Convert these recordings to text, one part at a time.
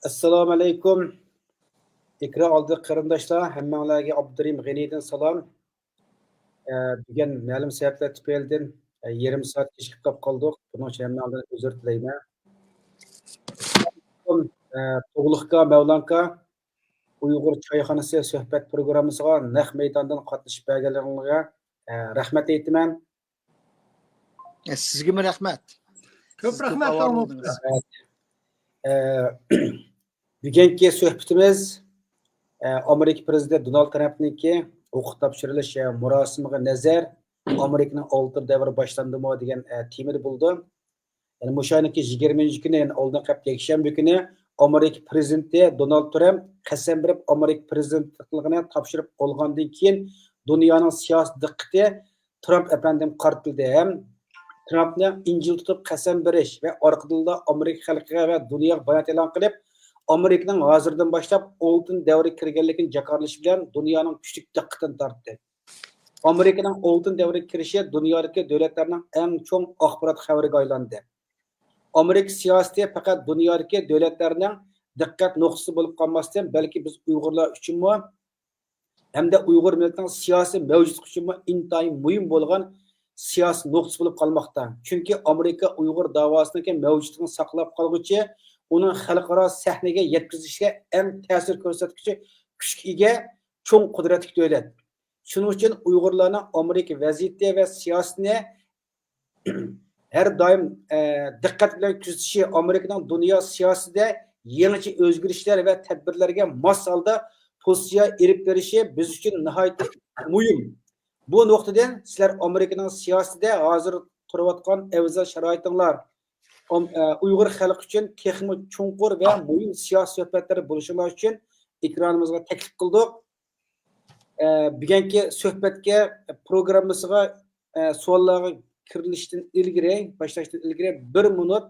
Assalomu alaykum. Ekran oldi qarindoshlar, hammanglarga Abdurim G'aniydan salom. Bugun ma'lum sabablar tufaylidan yarim soat kechikib qoldik. Buning uchun hammanglardan uzr tilayman. Tug'liqqa Mavlanka Uyg'ur choyxonasi suhbat programmasiga naq maydondan qatnashib berganligiga rahmat aytaman. Sizga mi rahmat? Ko'p rahmat olmoqda. Bugungi suhbatimiz Amerika prezidenti Donald Trampniki o'qib topshirilish murosimiga nazar Amerikaning oltin davri boshlandimi degan temada bo'ldi. Yani mushaniki 20-kuni, yani oldin qap yakshanba kuni Amerika prezidenti Donald Trump qasam berib Amerika prezidentligini topshirib olgandan keyin dunyoning siyosiy diqqati Trump afandim qartildi. Ham Trumpni injil tutib qasam berish va orqadan Amerika xalqiga va dunyoga bayonot e'lon qilib Amerika'nın hozirdan boshlab oltin davri kirganligini jakarlash bilan dunyoning kuchli diqqatini tortdi. Amerikaning oltin davriga kirishi dunyodagi davlatlarning eng cho'ng axborot xabariga aylandi. Amerika siyosati faqat dunyodagi davlatlarning diqqat nuqtasi bo'lib qolmasdan, balki biz Uyg'urlar uchunmi hamda Uyg'ur millatining siyosiy mavjudligi uchunmi intayin muhim bo'lgan siyosiy nuqtasi bo'lib qolmoqda. Chunki Amerika Uyg'ur davosining mavjudligini saqlab qolguchi uning xalqaro sahnaga yetkazishga eng ta'sir ko'rsatuvchi kuchga ega cho'ng qudratli davlat. Shuning uchun Uyg'urlarning Amerika vaziyati va siyosatini har doim diqqat bilan kuzatishi, Amerikaning dunyo siyosatida yangicha o'zgarishlar va tadbirlarga mos holda pozitsiya elib berishi biz uchun nihoyat muhim. Bu nuqtadan sizlar Amerikaning siyosatida hozir turayotgan afzal sharoitinglar Uyg'ur xalqi uchun texnik chunqur va muhim siyosiy suhbatlar bo'lishinglar uchun ekranimizga taklif qildik. Bugungi suhbatga programmasiga savollarga kirilishdan ilgari, boshlashdan ilgari 1 minut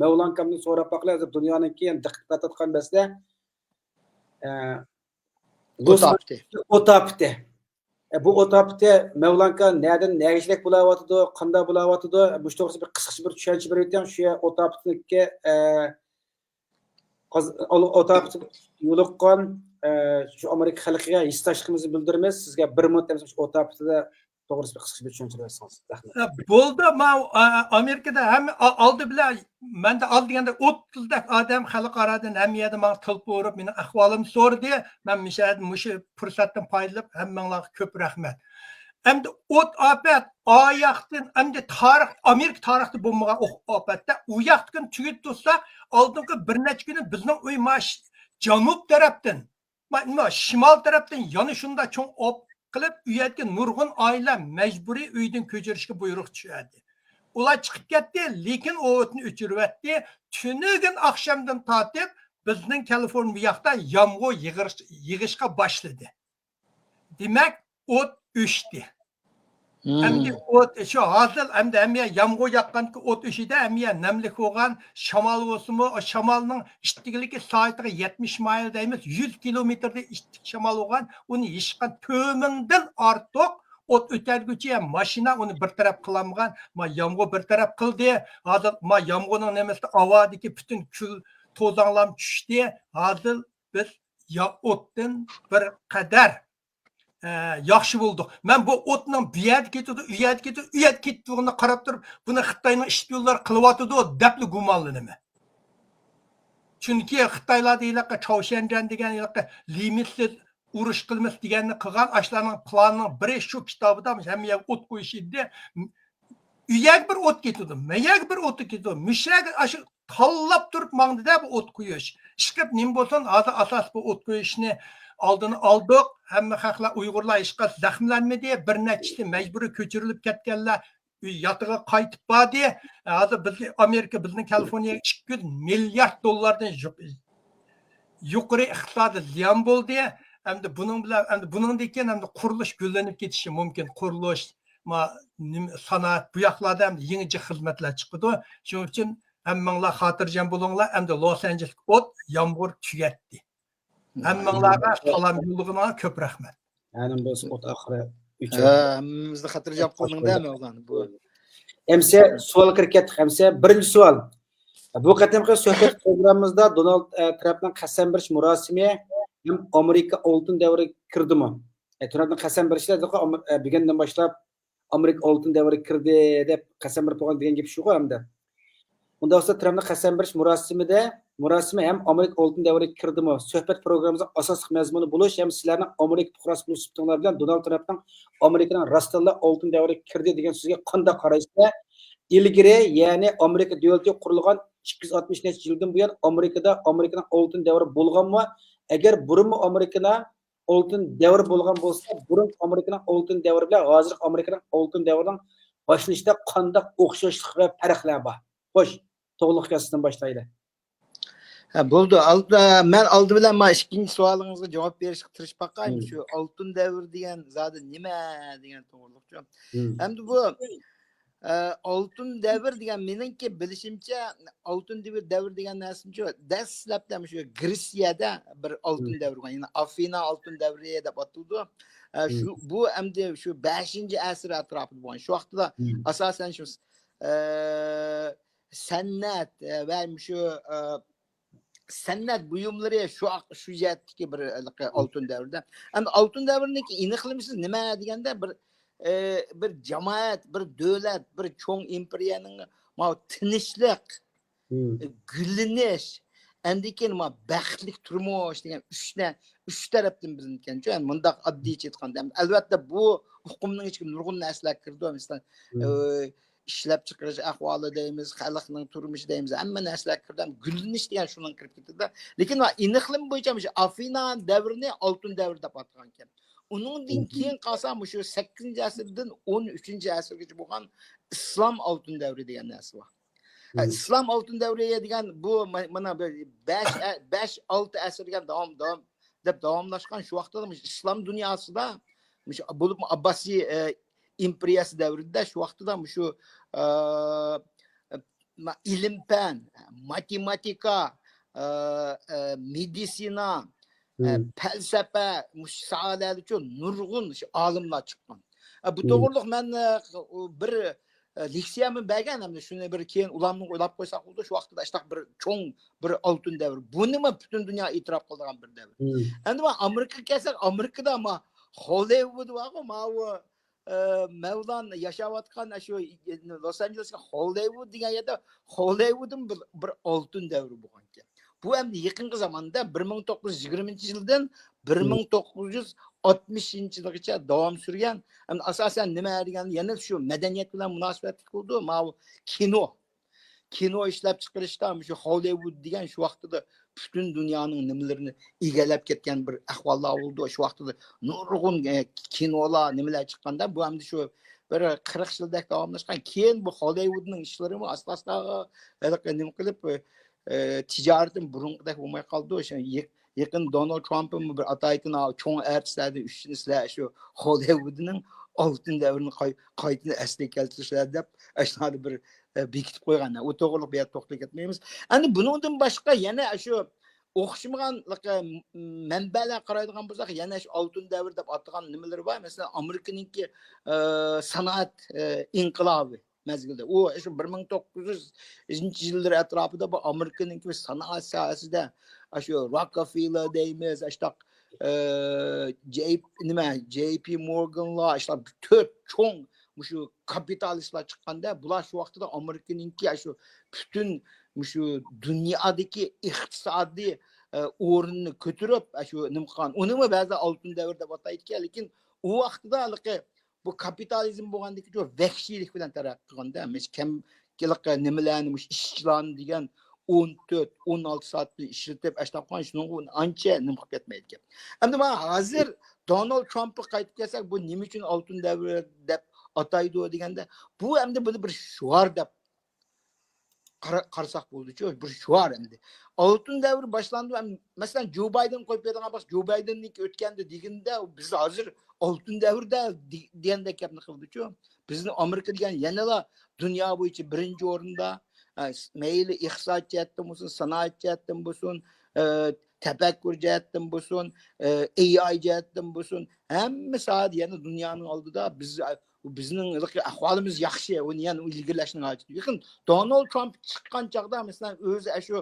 Mavlankamni so'rab baqlaymiz. Dunyoning keyin diqqat tortgan masala o'tapti. Bu o'tapti Mavlanka nereden nerecilik bulavatdı, qanday bulavatdı, bu to'g'risida bir qisqacha bir tushuncha berayotgan shu o'taptiki o'tapti yo'liqqan shu Amerika xalqiga hissdashligimizni bildiramiz. Sizga 1 minut shu o'taptida to'g'risida bir qisqacha bir tushuncha bersangiz. Rahmat. Bo'ldi, men Amerikada ham oldi bilan menda ol deganda 30 dak odam xalqaradan ham yerda men tilib o'rib, meni ahvolimni so'radi. Men mushu fursatdan foydalanib hammanglarga ko'p rahmat. Endi o't afat oyoqdan endi tarix Amerika tarixida bo'lmagan ofatda u yoqdan tugib tursa, oldingi bir necha kuni bizning uy mash janub tarafdan, shimol tarafdan yana shunda cho'ng qilib uyatga nurg'un oila majburiy uydan ko'chirishga buyruq tushadi. Ular chiqib ketdi, lekin o'tni o'chiribdi. Tunigan oqshomdan tortib bizning Kaliforniya bu yoqda yomg'ir yig'ishga boshladi. Demak, o't o'chdi. Endi o't shu hozir endi hamma yomg'ir yoqqanki o't o'chida, hamma namlik bo'lgan, shamol bo'lsinmi, o shamolning ishtigligi soatiga 70 mayl deymiz, 100 kilometrda ishtik shamol bo'lgan, uni hechqan to'mindan ortiq o't o'tadiguncha mashina uni bir taraf qilamagan, ma yomg'ir bir taraf qildi. Hozir ma yomg'irning nimasida avodagi butun kul to'zonlar tushdi. Hozir biz o'tdan bir qadar yaxshi bo'ldi. Men bu o'tning bu yerga ketdi, u yerga ketdi, u yerga ketdigini qarab turib, buni Xitoyning ishbiyonlar qilyotdi deb gumonlanaman. Chunki Xitoylarda ilaqa Choshanjan degan ilaqa limitsiz urush qilmas deganni qilgan ashlarning planining biri shu kitobida hamma o't qo'yish edi. U yerga bir o't ketdi, men yerga bir o't ketdi. Mushak shu tanlab turib mangdida bu o't qo'yish. Chiqib nim bo'lsin, hozir asos bu o't qo'yishni oldini oldik. Hamma xalqlar Uyg'urlar hech qanday zaxmlanmadi. Bir nechta majburiy ko'chirilib ketganlar yotiga qaytib bordi. Hozir bizga Amerika bizning Kaliforniyaga 2 milliard dollardan yuqori iqtisodiy ziyon bo'ldi. Endi buning bilan endi buningdan keyin endi qurilish gullanib ketishi mumkin. Qurilish, sanoat bu yoqlarda ham yangi xizmatlar chiqdi. Shuning uchun hammanglar xotirjam bo'linglar. Endi Los Angeles o't yomg'ir tugatdi. Hammanglarga salom yo'llig'iga ko'p rahmat. Yani bu o't oxiri Hammamizni xotirjam qilingda Mavlan bu. Emse savol kirib ketdik. Emse birinchi savol. Bu qatimqi suhbat programmamizda Donald Trampning qasam berish murosimi ham Amerika oltin davriga kirdimi? Trampning qasam berishlar bugundan boshlab Amerika oltin davriga kirdi deb qasam berib qo'ygan degan gap shu-ku hamda. Unda olsa Trampning qasam berish murosimi ham Amerika oltin davriga kirdimi? Suhbat programmamizning asosiy mazmuni bo'lish ham sizlarning Amerika fuqarosi bo'lib chiqdinglar bilan Donald Trampning Amerikaning rostilla oltin davriga kirdi degan so'zga qanday qaraysizlar? İlgiri, ya'ni Amerika davlati qurilgan 260 necha yildan buyon Amerikaning oltin davri bo'lganmi? Agar burunmi Amerikaning oltin davri bo'lgan bo'lsa, burun Amerikaning oltin davri bilan hozir Amerikaning oltin davrining boshlanishida qanday o'xshashlik va farqlar bor? Xo'sh, to'g'rilik kasdan boshlaylik. Bo'ldi. Men oldi bilan mana ikkinchi savolingizga javob berishga tirishib baqayım. Shu oltin davr degan zodi nima degan to'g'rilikchi. Endi bu oltin davr degan meningki bilishimcha oltin davr degan narsa dastlabda shu Gretsiyada bir oltin davr bo'lgan. Ya'ni Afina oltin davri deb atildi. Bu endi shu 5-asr atrofida bo'lgan. Shu vaqtda asosan shu san'at va shu san'at buyumlari shu yerdagi bir oltin davrda. Endi oltin davriniki aniqlamisiz nima deganda bir jamoat, bir davlat, bir cho'ng imperiyaning tinchlik, gullanish, andikin baxtli turmush degan uch tarafdan bilingan. Ya'ni bundaq oddiycha aytganda, albatta bu huquqning ichiga nurg'un narsalar kirdi. Masalan, ishlab chiqarish ahvoli deymiz, xalqning turmushi deymiz, hamma narsalar kirdi. Gullanish degan shundan kirib ketdi. Lekin aniqlim bo'yicha Afina davrini oltin davr deb atgan ekan. Uningdan keyin qolsam shu 8-asrdan 13-asrgacha bo'lgan islom oltin davri degan narsa bor. Islom oltin davri degan bu mana 5-6 asrga davomlashgan shu vaqtda islom dunyosida bo'lib Abbasiy imperiyasi davrida shu vaqtda shu ilm-fan, matematika, meditsina, falsafa, saodat uchun nurg'un olimlar chiqqan. Bu to'g'riliq men bir leksiyamni bergan, hamda shuni bir keyin ularni o'ylab qo'ysak bo'ldi, shu vaqtda ishtaq bir cho'ng bir oltin davr. Bu nima butun dunyo e'tirof qilgan bir davr. Endi men Amerikaga kelsak, Amerikada Hollywood bor, Mevlan yaşayotgan shu Los Angelesga Hollywood degan yerda Hollywoodning bir oltin davri bo'lgan ekan. Bu ham yaqinqi zamonda 1920-yildan 1960-yilgacha davom surgan. Asosan nima degan, yana shu madaniyat bilan munosabatli bo'ldi. Kino ishlab chiqarishda shu Hollywood degan shu vaqtda butun dunyoning nimalarini egallab ketgan bir ahvollar bo'ldi. Shu vaqtda nurg'un kinolar nimalar chiqqanda bu ham shu bir 40 yilda davomlashgan. Keyin bu Hollywoodning ishlari asosida nima qilib tijoratim burunqidek bo'lmay qoldi. O'sha yaqin Donald Trump'ning bir ataytini cho'ng artistlarning uchinisilar shu Hollywoodning oltin davrini qaytadan asliga keltirishlar deb ashunday bir bekitib qo'ygan. U to'g'riliq bu yerda to'xtalib ketmaymiz. Endi buningdan boshqa yana shu o'xshamagan manbalar qaraydigan bo'lsak, yana shu oltin davr deb atagan nimalar bor. Masalan, Amerikaninki sanoat inqilobi mezgilda. U shu 1900-yillar atrofida bu Amerikaninki sanoat sohasida shu Rockefeller deymiz, JP Morganlar, to'rt cho'ng shu kapitalistlar chiqqanda, bular shu vaqtda Amerikaninki shu butun shu dunyodagi iqtisodiy o'rinni ko'tarib shu nima qilgan. Uni ba'zi oltin davr deb ataydigan, lekin u vaqtda bu kapitalizm bo'lgandiki vahshiylik bilan taraqqiy qilganda, nimalarni ishchilarni degan 14-16 soat ishlatib ishlab qo'ygan, shunga ancha nima qilib ketmaydi ekan. Endi men hozir Donald Trumpga qaytib kelsak, bu nima uchun oltin davri deb ataydi deganda, bu endi buni bir shuar deb qarasak bo'ldi-ku, bir shuar endi. Oltin davri boshlandi. Masalan, Joe Biden qo'yib bergan bo'lsa, Joe Bidenning o'tganda deganda biz hozir oltin davrda deganda gapni qildi-ku. Bizni Amerika degan yanada dunyo bo'yicha birinchi o'rinda, mayli iqtisod jihatdan bo'lsin, sanoat jihatdan bo'lsin, tafakkur jihatdan bo'lsin, AI jihatdan bo'lsin, hamma soat yana dunyoning oldida biz bizning ahvolimiz yaxshi, uni yana ilgirlashning hojati. Lekin Donald Trump chiqqan chaqda masalan o'zi shu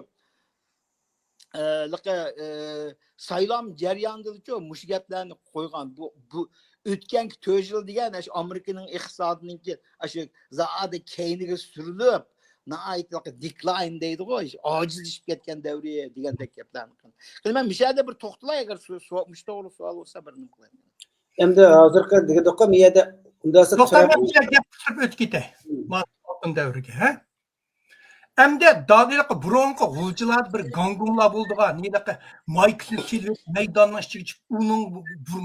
saylam jarayonida mush gaplarni qo'ygan. Bu o'tgan 4 yil degan shu Amerikaning iqtisodiniki shu zaadi keyniga surilib, decline deydi-ku, ojizlashib ketgan davri degandek gaplarni qildi. Men mishada bir to'xtalay agar mush to'g'ri savol bo'lsa bir nima qilaman. Endi hozirgi degandoq bu yerda undasa To'xtamay gap qilib o'tib ketay. Oltin davriga, ha? Endi dadilik burunqi g'ulchilar bir gangunglar bo'ldigan, nedaqa Michael Silver maydonning ichiga chiqib, uning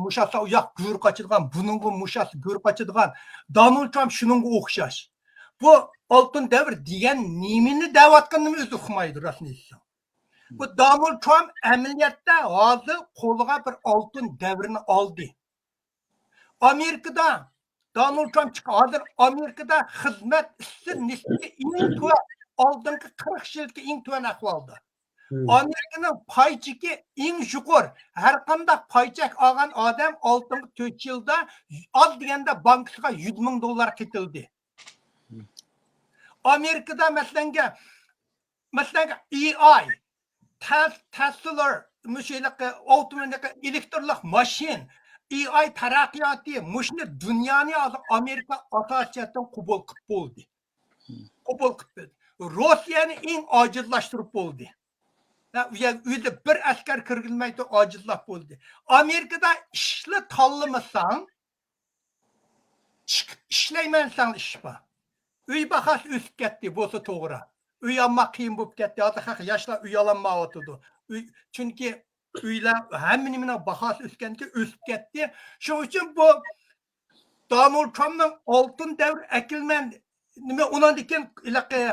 mushasi u yoq go'r qochadigan, buning mushasi go'r qochadigan. Donald Trump shuningga o'xshash. Bu oltin davr degan nimani da'vatganini o'zi uqmaydi rasmiysi. Bu Donald Trump amaliyotda hozir qo'liga bir oltin davrini oldi. Amerikada Donald Trump chiqqan hozir Amerikada xizmat ishchi nisbati eng ko'p oldingi 40 yilki eng tuvan ahvolda. Amerikaning paychiki eng yuqori. Har qanday paychak olgan odam oldingi 4 yilda oz deganda bankasiga $100,000 ketildi. Amerikada masalan EI, Tesla, müşeylaki otomobillik elektrikli maşin, EI taraqqiyoti mushni dunyoni Amerika asosiyatdan qabul qilib bo'ldi. Qabul qilib Rossiyani eng ojizlashtirib bo'ldi. Uyda bir askar kirgizmaydi, ojizlab bo'ldi. Amerikada ishni tanlamasang, ishlaymansan ish bor. Uy bahası o'sib ketdi, bo'lsa to'g'ri. Uy olmoq qiyin bo'lib ketdi. Hozir yoshlar uy ololmayotdi. Chunki uylar hammaning bahası o'sganki o'sib ketdi. Shuning uchun bu Donald Trumpning oltin davr akilman nima undan keyin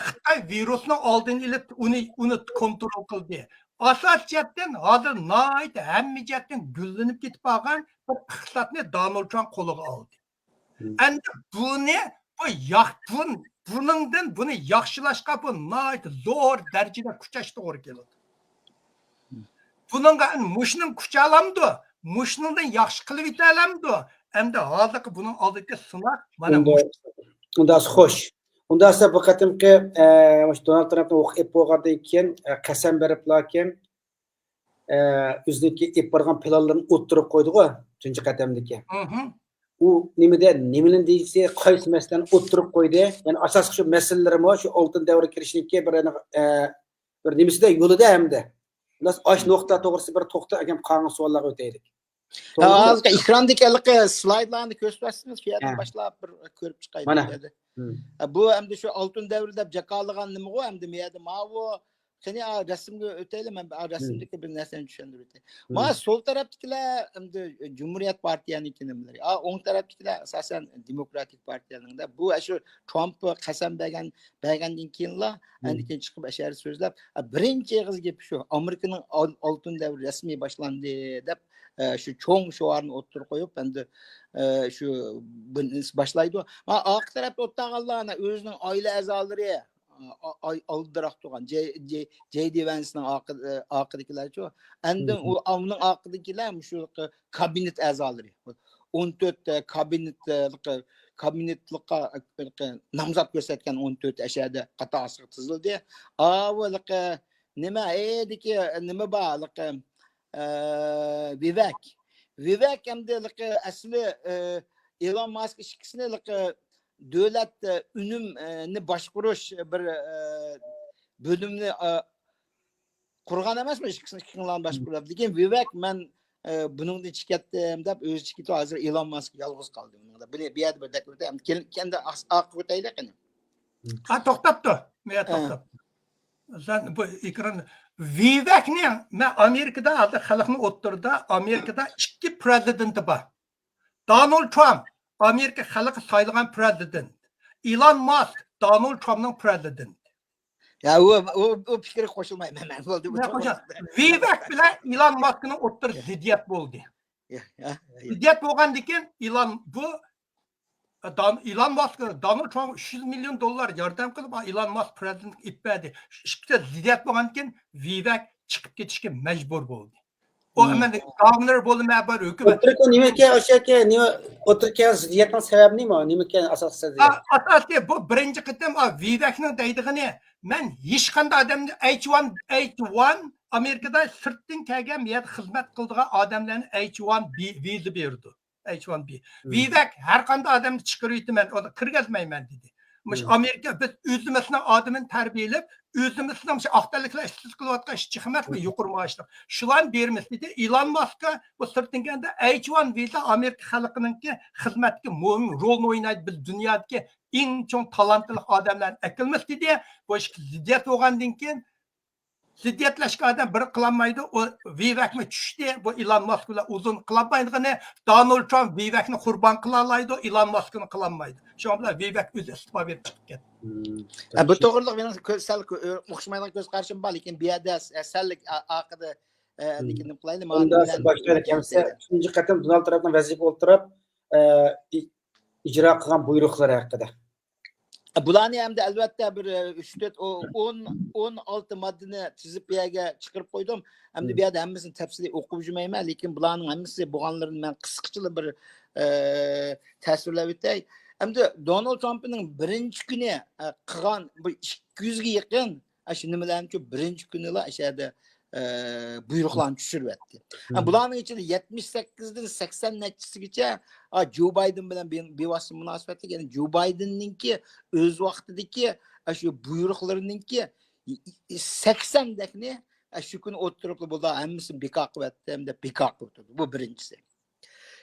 Xitoy virusni oldini olib uni kontrol qildi. Asosiyatdan hozir noit hamma jihatdan gullanib ketib qolgan bir iqtisodni Donald Trump qo'liga oldi. Endi buni yaxshilashga bu noit zo'r darajada kuchash to'g'ri keladi. Buningga mushning kucha olamdi, mushningdan yaxshi qilib yeta olamdi. Endi hozirgi buning oldidagi sinaq mana undasi xo'sh. Undasi bu qatimki Donald Trumpni o'qib bo'lgandan keyin qasam beriblarkin o'ziniki ib borgan planlarni o'ttirib qo'ydi-ku, 3-qadamdagi. U nimadan deyilsa qaysi masalani o'ttirib qo'ydi. Ya'ni asosiy shu masalalarmi shu oltin davri kirishniki bir nimasida yo'lida hamda. Ular osh nuqta to'g'risi bir to'xta agar qonun savollarga o'taylik. Hozir ekrandagi slaydlarni ko'rsatsizmi? Shu yerdan boshlab bir ko'rib chiqaylik dedi. Bu endi shu oltin davri deb jakarlagan nima go? Endi bu yerda ma'vo qani rasmga o'taylik, men rasmdagi bir narsani tushuntirib o'tay. Mana sol tarafdagilar endi Cumhuriyet Partiyasining nimalari. O'ng tarafdagilar asosan Demokratik Partiyaning-da. Bu shu Trump qasam bergandan keyinlar endi keyin chiqib ashar so'zlab, birinchi og'iz gap shu, Amerikaning oltin davri rasmiy boshlandi deb shu cho'ng shoarni o'ttirib qo'yib, endi shu boshlaydi. Mana oq tarafda o'tganlarni o'zining oila a'zolari oldiroq turgan J.D. Vance'ning orqadagilar-chi. Endi uning orqadagilar shu kabinet a'zolari. 14 kabinetlikqa nomzod ko'rsatgan 14 ashada qatorasiga tizildi. Nima ediki nima bor Vivek hamda asli Elon Musk ishkisini davlat unumni boshqarish bir bo'limni qurgan emasmi, ishkisini kimlarni boshqaradi. Lekin Vivek men buningdan chiqatdim deb o'zi chiqdi. Hozir Elon Musk yolg'iz qoldi buningda. Buni bu yerda bir dakika ham kendi oqib o'taylik qani. To'xtabdi. Men to'xtab. Sen bu ekran Vivekni men Amerikada hozir xalqni o'ttirdi. Amerikada 2 prezidenti bor. Donald Trump Amerika xalqi saylagan prezident. Elon Musk Donald Trumpning prezidenti. Ya o fikri qo'shilmayman men bo'ldi bu. Vivek bilan Elon Muskning o'ttir ziddiyat bo'ldi. Ziddiyat bo'lgandan keyin Elon Musk Donald Trump $300 million yordam qilib Elon Musk prezidentga ipadi. Ikkita ziddiyat bo'lgandan keyin Vivek chiqib ketishga majbur bo'ldi. O hemen governor bo'lmay bir hükümet. Otururken nimaga o'shaki nima o'tirgan ziddiyatning sababi nima? Nimaga asosiy ziddiyat? Asası bu birinci kıtım Vivek'nin deydiğini men hiç qanday adamni H1 Amerikada sırtdan kelgan yer xizmat qildigan odamlarni H1B viza berdi. H1B. Vivek har qanday adamni chiqarib yetaman, uni kirgazmayman dedi. Mush Amerika biz o'zimizning odamini tarbiyalab, o'zimizning shu aqtalliklar ishsiz qilayotgan ishchi xizmat va yuqori maoshli. Shularni beramiz dedi. Elon Musk bu sirtdan kelganda H1 viza Amerika xalqininki xizmatga muhim rol o'ynaydi. Biz dunyodagi eng chong talantli odamlarni akilmiz dedi. Bu ish ziddiyat bo'lgandan keyin ziddiyatlashgan odam bir qilolmaydi. O Vivekni tushdi. Bu Elon Musk bilan uzun qilolmaydigini, Donald Trump Vivekni qurbon qila oladi, Elon Muskni qilolmaydi. Shu bilan Vivek o'zi istifa berib chiqib ketdi. Bu to'g'riliq mening sal o'xshamaydigan ko'z qarashim bor, lekin bu yerda sallik haqida lekin nima qilaylik? Bundan boshqa kamsa, ikinci qatim Donald Trumpning vazifa o'ltirib, ijro qilgan buyruqlar haqida. Bularni hamda albatta bir 16 moddani tizib bu yerga chiqarib qo'ydim. Hamda bu yerda hammasini tafsiliy o'qib yurmayman, lekin bularning hammasi bo'lganlarini men qisqacha bir tasvirlab o'tay. Hamda Donald Trumpning birinchi kuni qilgan bu 200 ga yaqin shu nimalarni birinchi kunilar o'sha yerda buyruqlarni tushiryapti. Bularning ichida 78 dan 80 nachisigacha Joe Biden bilan bevosita munosabatli, ya'ni Joe Bidenninki o'z vaqtidagi shu buyruqlarininki 80 dakni shu kuni o'tirib bular hammasini bekor qilyapti, hamda bekor qilib turdi. Bu birinchisi.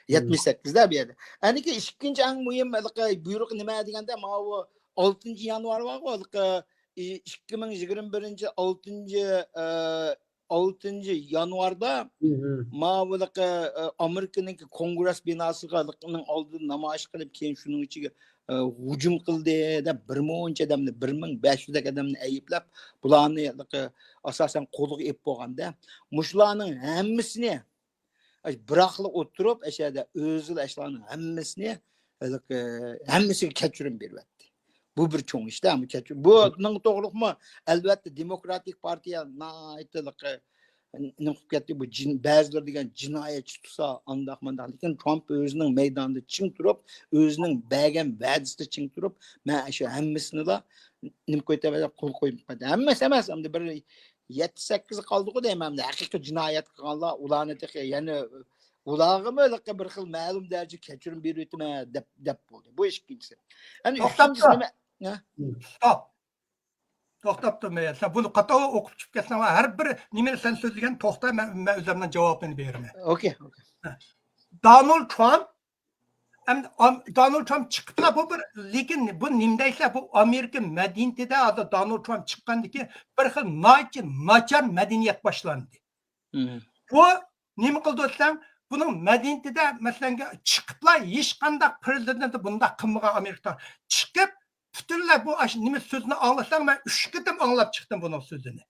78da bu yerda. Aniki ikkinchi eng muhim buyruq nima deganda, mana bu 6 yanvar var, 2021 6 yanvarda ma'buliq Amerikaning Kongress binosining oldida namoyish qilib, keyin shuning ichiga hujum qildi deb 1000 odamni, 1500 odamni ayblab, bularni asosan qo'lga ep bo'lganda, mushlarning hammasini biroqli o'tirib, o'shada o'zil ashlarning hammasiga kechirim beryapti. Bu bir cho'ng ishda, bu kechirim. Buning to'g'riliqmi? Albatta Demokratik partiya nima qilib ketdi, bu ba'zilar degan jinoyatchi tutsa, andaq-mandaq, lekin Trump o'zining maydonida ching turib, o'zining bergan va'dasida ching turib, men shu hammasini nima qo'yib qo'l qo'yib qo'ydi. Hammasi emas, hamda bir 7-8 qoldi-ku deyman. Haqiqiy jinoyat qilganlar ularni yana ularga bir xil ma'lum darajada kechirim beryapman deb bo'ldi. Bu ikkinchisi. Endi uchinchisi nima? Stop. To'xtab turmaysan. Sen bunu qatoq o'qib chiqib ketsan, har bir nimani sen so'zlagan to'xta, men o'zimdan javobini beraman. Okay. Donald Trump chiqiblar bu bir, lekin bu nimdaysa bu Amerika madaniyatida Donald Trump chiqqandan keyin bir xil nachar madaniyat boshlandi. Bu nima qildi desam, buning madaniyatida masalan chiqiblar hech qanday prezident bunday qilmagan Amerikada chiqib butunlay bu nima so'zni anglasang, men 3 qitim anglab chiqdim buning so'zini.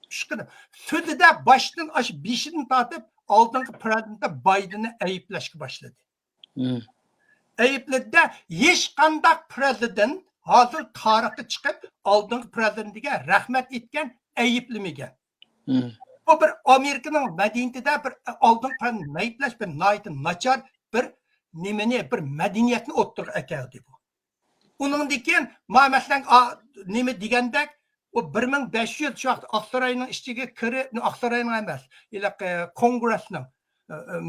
3 qitim. So'zida boshdan beshidan tortib oldingi prezident Bidenni ayblashga boshladi. Aybladi, hech qanday prezident hozir tarixda chiqib oldingi prezidentiga rahmat etgan, ayblamagan. Bu bir Amerikaning madaniyatida bir oldingi prezidentni ayplash bir nachar bir nimani, bir madaniyatni o'ttirib akeldi bu. Uningdan keyin masalan nima degandek, o 1500 şu vaqt Aqsaroyning ichiga kirib, Aqsaroyning emas, Kongressning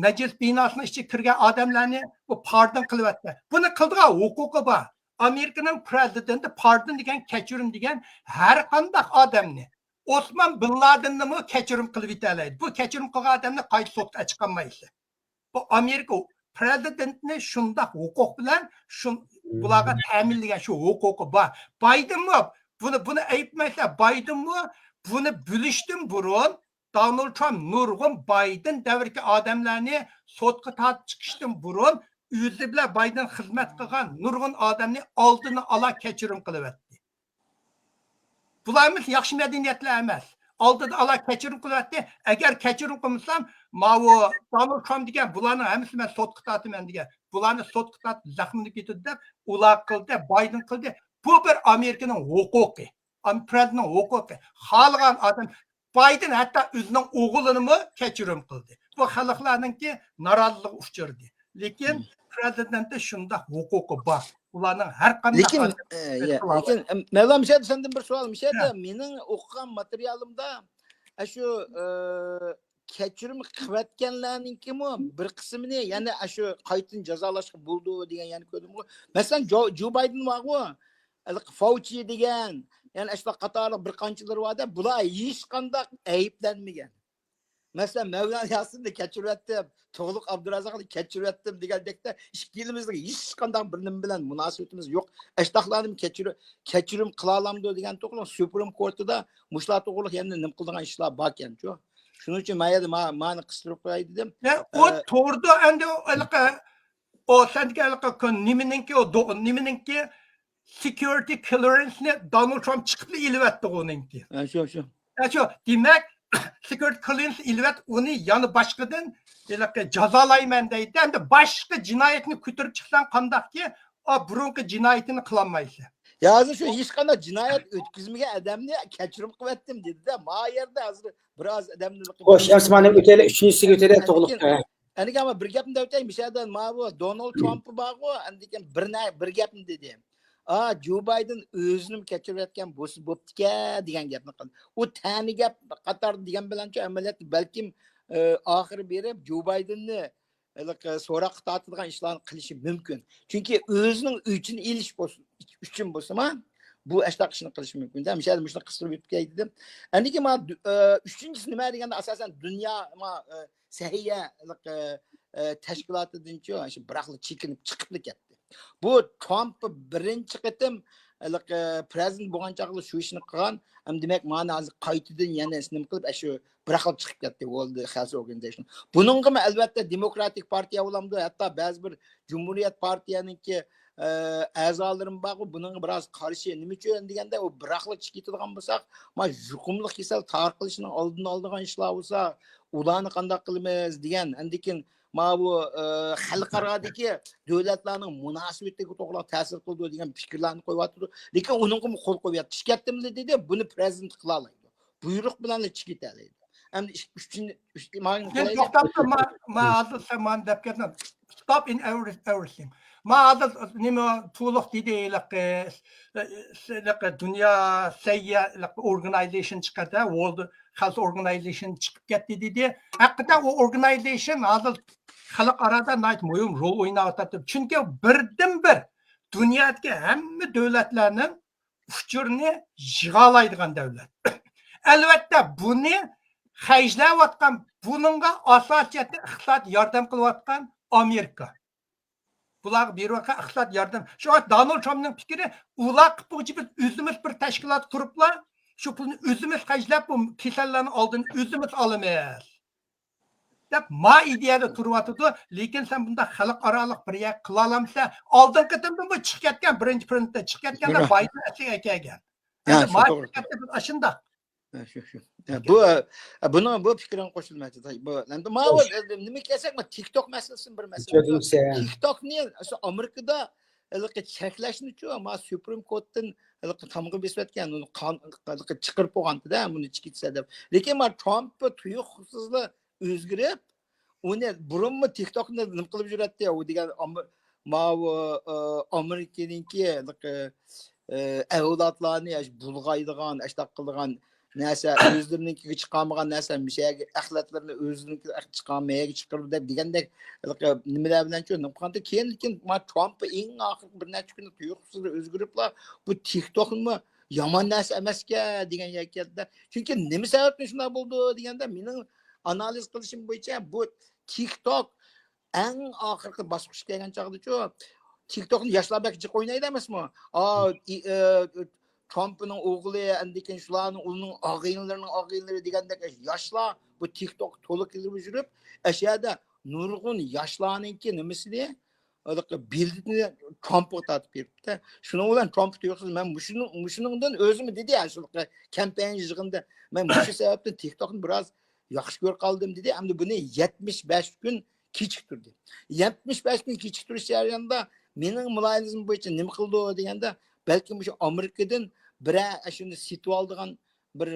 majlis binosining ichiga kirgan odamlarni bu pardon qilyapti. Buni qildigan huquqi bor. Amerikaning prezidenti pardon degan, kechirim degan har qanday odamni, Osman bin Ladenni kechirim qilib yetalaydi. Bu kechirim qilgan odamni qayta sudga chiqarmaysiz. Bu Amerika prezidentni shunday huquq bilan bularga ta'minlagan shu huquqi bor. Bidenmi buni aytmasa, Bidenmi buni bilishdan burun Donald Trump nurg'un Biden davridagi odamlarni sudga tortib chiqishdan burun o'zi bilan Biden xizmat qilgan nurg'un odamni oldini ola kechirim qilyapti. Bularimiz yaxshi madaniyatlar emas. Oldini ola kechirim qilyapti. Agar kechirim qilmasam, Donald Trump degan bularni hammasi men sudga tortaman degan. Bularni sudga tortib zaxmini ketdi deb ular qildi, Biden qildi. Bu bir Amerikaning huquqi. Prezidentning huquqi. Xohlagan odam Biden hatta özünün oğlunu mu keçirim kıldı. Bu xalqlarınki narazılığı uçurdu. Lekin prezidentde şunda hukuku var. Ularning har qanday lekin Mevlam Mishad sendan bir savol Mishad mening o'qigan materialimda shu kechirim qilayotganlarninkimi bir qismini yana shu qaytin jazolashga bo'ldi degan yani ko'rdim. Masalan Joe Biden borku, Fauci degan, yani shu qatorli bir qanchalar borda, bular hech qanday ayblanmagan. Mesela Mevlana Yasin'de keçirettim, Toğluk Abdurrazak'ı keçirettim degandekte ikkilimizde hiç qanday birinin bilen münasebetimiz yok. Eştahlarım keçirim kılalamdı degen to'g'ri Supreme Court'da muşlar to'g'ri endi nim qilgan ishlar bor ekan. Shuning uchun mayli mani qistirib qo'yay dedim. O to'g'ri endi o sendeki nimeninki security clearance'ni Donald Trump chiqib ilvatdi o'ninki. Shu demak security clearance ilvat uni yana boshqadan jazolayman deydi. Endi boshqa jinoyatni ko'tarib chiqsan qandaqki, burungi jinoyatini qilolmaysan. Ya hozir shu hech qanday jinoyat o'tkazmagan odamni kechirim qilyaptim dedi-da. Ma yerda hozir biroz odamni Xo'sh, Osmonning o'tayli 3-siga o'tayli to'g'liq. Aniga ama bir gapni aytay, mishadan ma bu Donald Trump borku, andikan bir gapni dedi. Joe Biden o'zini kechirayotgan bo'pti-ka degan gapni qildi. U tani gap qator degan bilanchi amaliyot balkim oxiri berib Joe Bidenni so'roq tortadigan ishlarni qilishi mumkin. Chunki o'zining uchun ilish uchun bo'lsa-ma, bu ashtaq ishni qilish mumkin. Mishadan shuni qistirib o'tib ketdim. Aniki ma 3-inchisi nima deganda asosan dunyo sahiya tashkilotidan-chi shu biraqli chekinib chiqib ketdi. Bu Trump birinchi qitim prezident bo'lgan chaqda shu ishni qilgan, ham demak ma'ni hozir qaytadan yana nima qilib shu bir xil chiqib ketdi World Health Organization. Buningga albatta Demokratik partiya bo'lamdi, hatto ba'zi bir Cumhuriyet partiyaniki a'zolarim bor, buningga biroz qarshi nima uchun deganda u bir xil chiqitadigan bo'lsak, mana yuqumli kasal tarqalishining oldini oladigan ishlar bo'lsa, ularni qanday qilamiz degan, andikin ma bu xalqarodagi davlatlarning munosabatiga to'g'ri ta'sir qildi degan fikrlarni qo'yapti. Lekin uningga qo'l qo'yapti. Chiqyaptimi dedi, buni prezident qila oladi. Buyruq bilan chiqita oladi. Endi stop in everything. Ma hozir nima to'liq deydi, dunyo sayya organization chiqadi, World Health Organization chiqib ketdi dedi. Haqiqatan o organization hozir xalqarada muhim rol o'ynayotadi. Chunki birdan-bir dunyodagi hamma davlatlarning uchurni yig'alaydigan davlat. Albatta buni xajlayotgan, buningga asosiyatni iqtisod yordam qilayotgan Amerika. Bular berayotgan iqtisod yordam. Shu Donald Trumpning fikri, ular biz o'zimiz bir tashkilot quriblar, shu pulni o'zimiz xajlab bu kasallarning oldini o'zimiz olamiz. Deb ma ideyada turyapti, lekin sen bunda xalqaroliq bir yer qila olamsan. Oldin qatimdan bu chiqib ketgan, birinchi printda chiqib ketganda Biden asiga kelgan. Endi ma shunda. Shu. Bu fikrim qo'shilmaydi. Bu endi ma nima kelsak, TikTok masalasini bir masala. TikTokni Amerikada cheklashni uchun ma Supreme Courtdan tamg'i besayotgan, uni chiqarib qo'yganda, buni chiqitsa deb. Lekin ma Trump tuyuqsizlik o'zgarib, uni burunmi TikTokni nima qilib yuradi u degan ma Amerikaninki avlodlarni bulg'aydigan, ashtaq qilgan narsa o'zlarininkiga chiqolmagan narsa mishaga axlatlarni o'zlarininkiga chiqolmayga chiqarib degandek nimalar bilan chiqdi. Keyin ma Trump eng oxirgi bir necha kun tuyuqsizlik o'zgariblar. Bu TikTokmi yomon narsa emasga degan keldi. Chunki nima sababdan shunday bo'ldi deganda mening analiz qilishim bo'yicha bu TikTok eng oxirgi bosqichga kelgan chog'da-chu TikTokni yoshlar belki chiqib o'ynaydi emasmi? Trump'ning o'g'li, andikin shularning uning og'aynlari degandek yoshlar bu TikTok to'liq kelib yurib, ashada nurg'un yoshlarningki nimasini bildini Trump'ga tortib beribdi. Shuning bilan Trump tuyuqsiz men shuningdan o'zim dedi ya shu kampaniya yig'inida men shu sababdan TikTokni biroz yaxshi ko'rib qoldim dedi. Endi buni 75 kun kechiktirdi. 75 kun kechiktirish jarayonida mening mulohazam bo'yicha nima qildi deganda balki shu Amerikadan bir shuni setib oldigan bir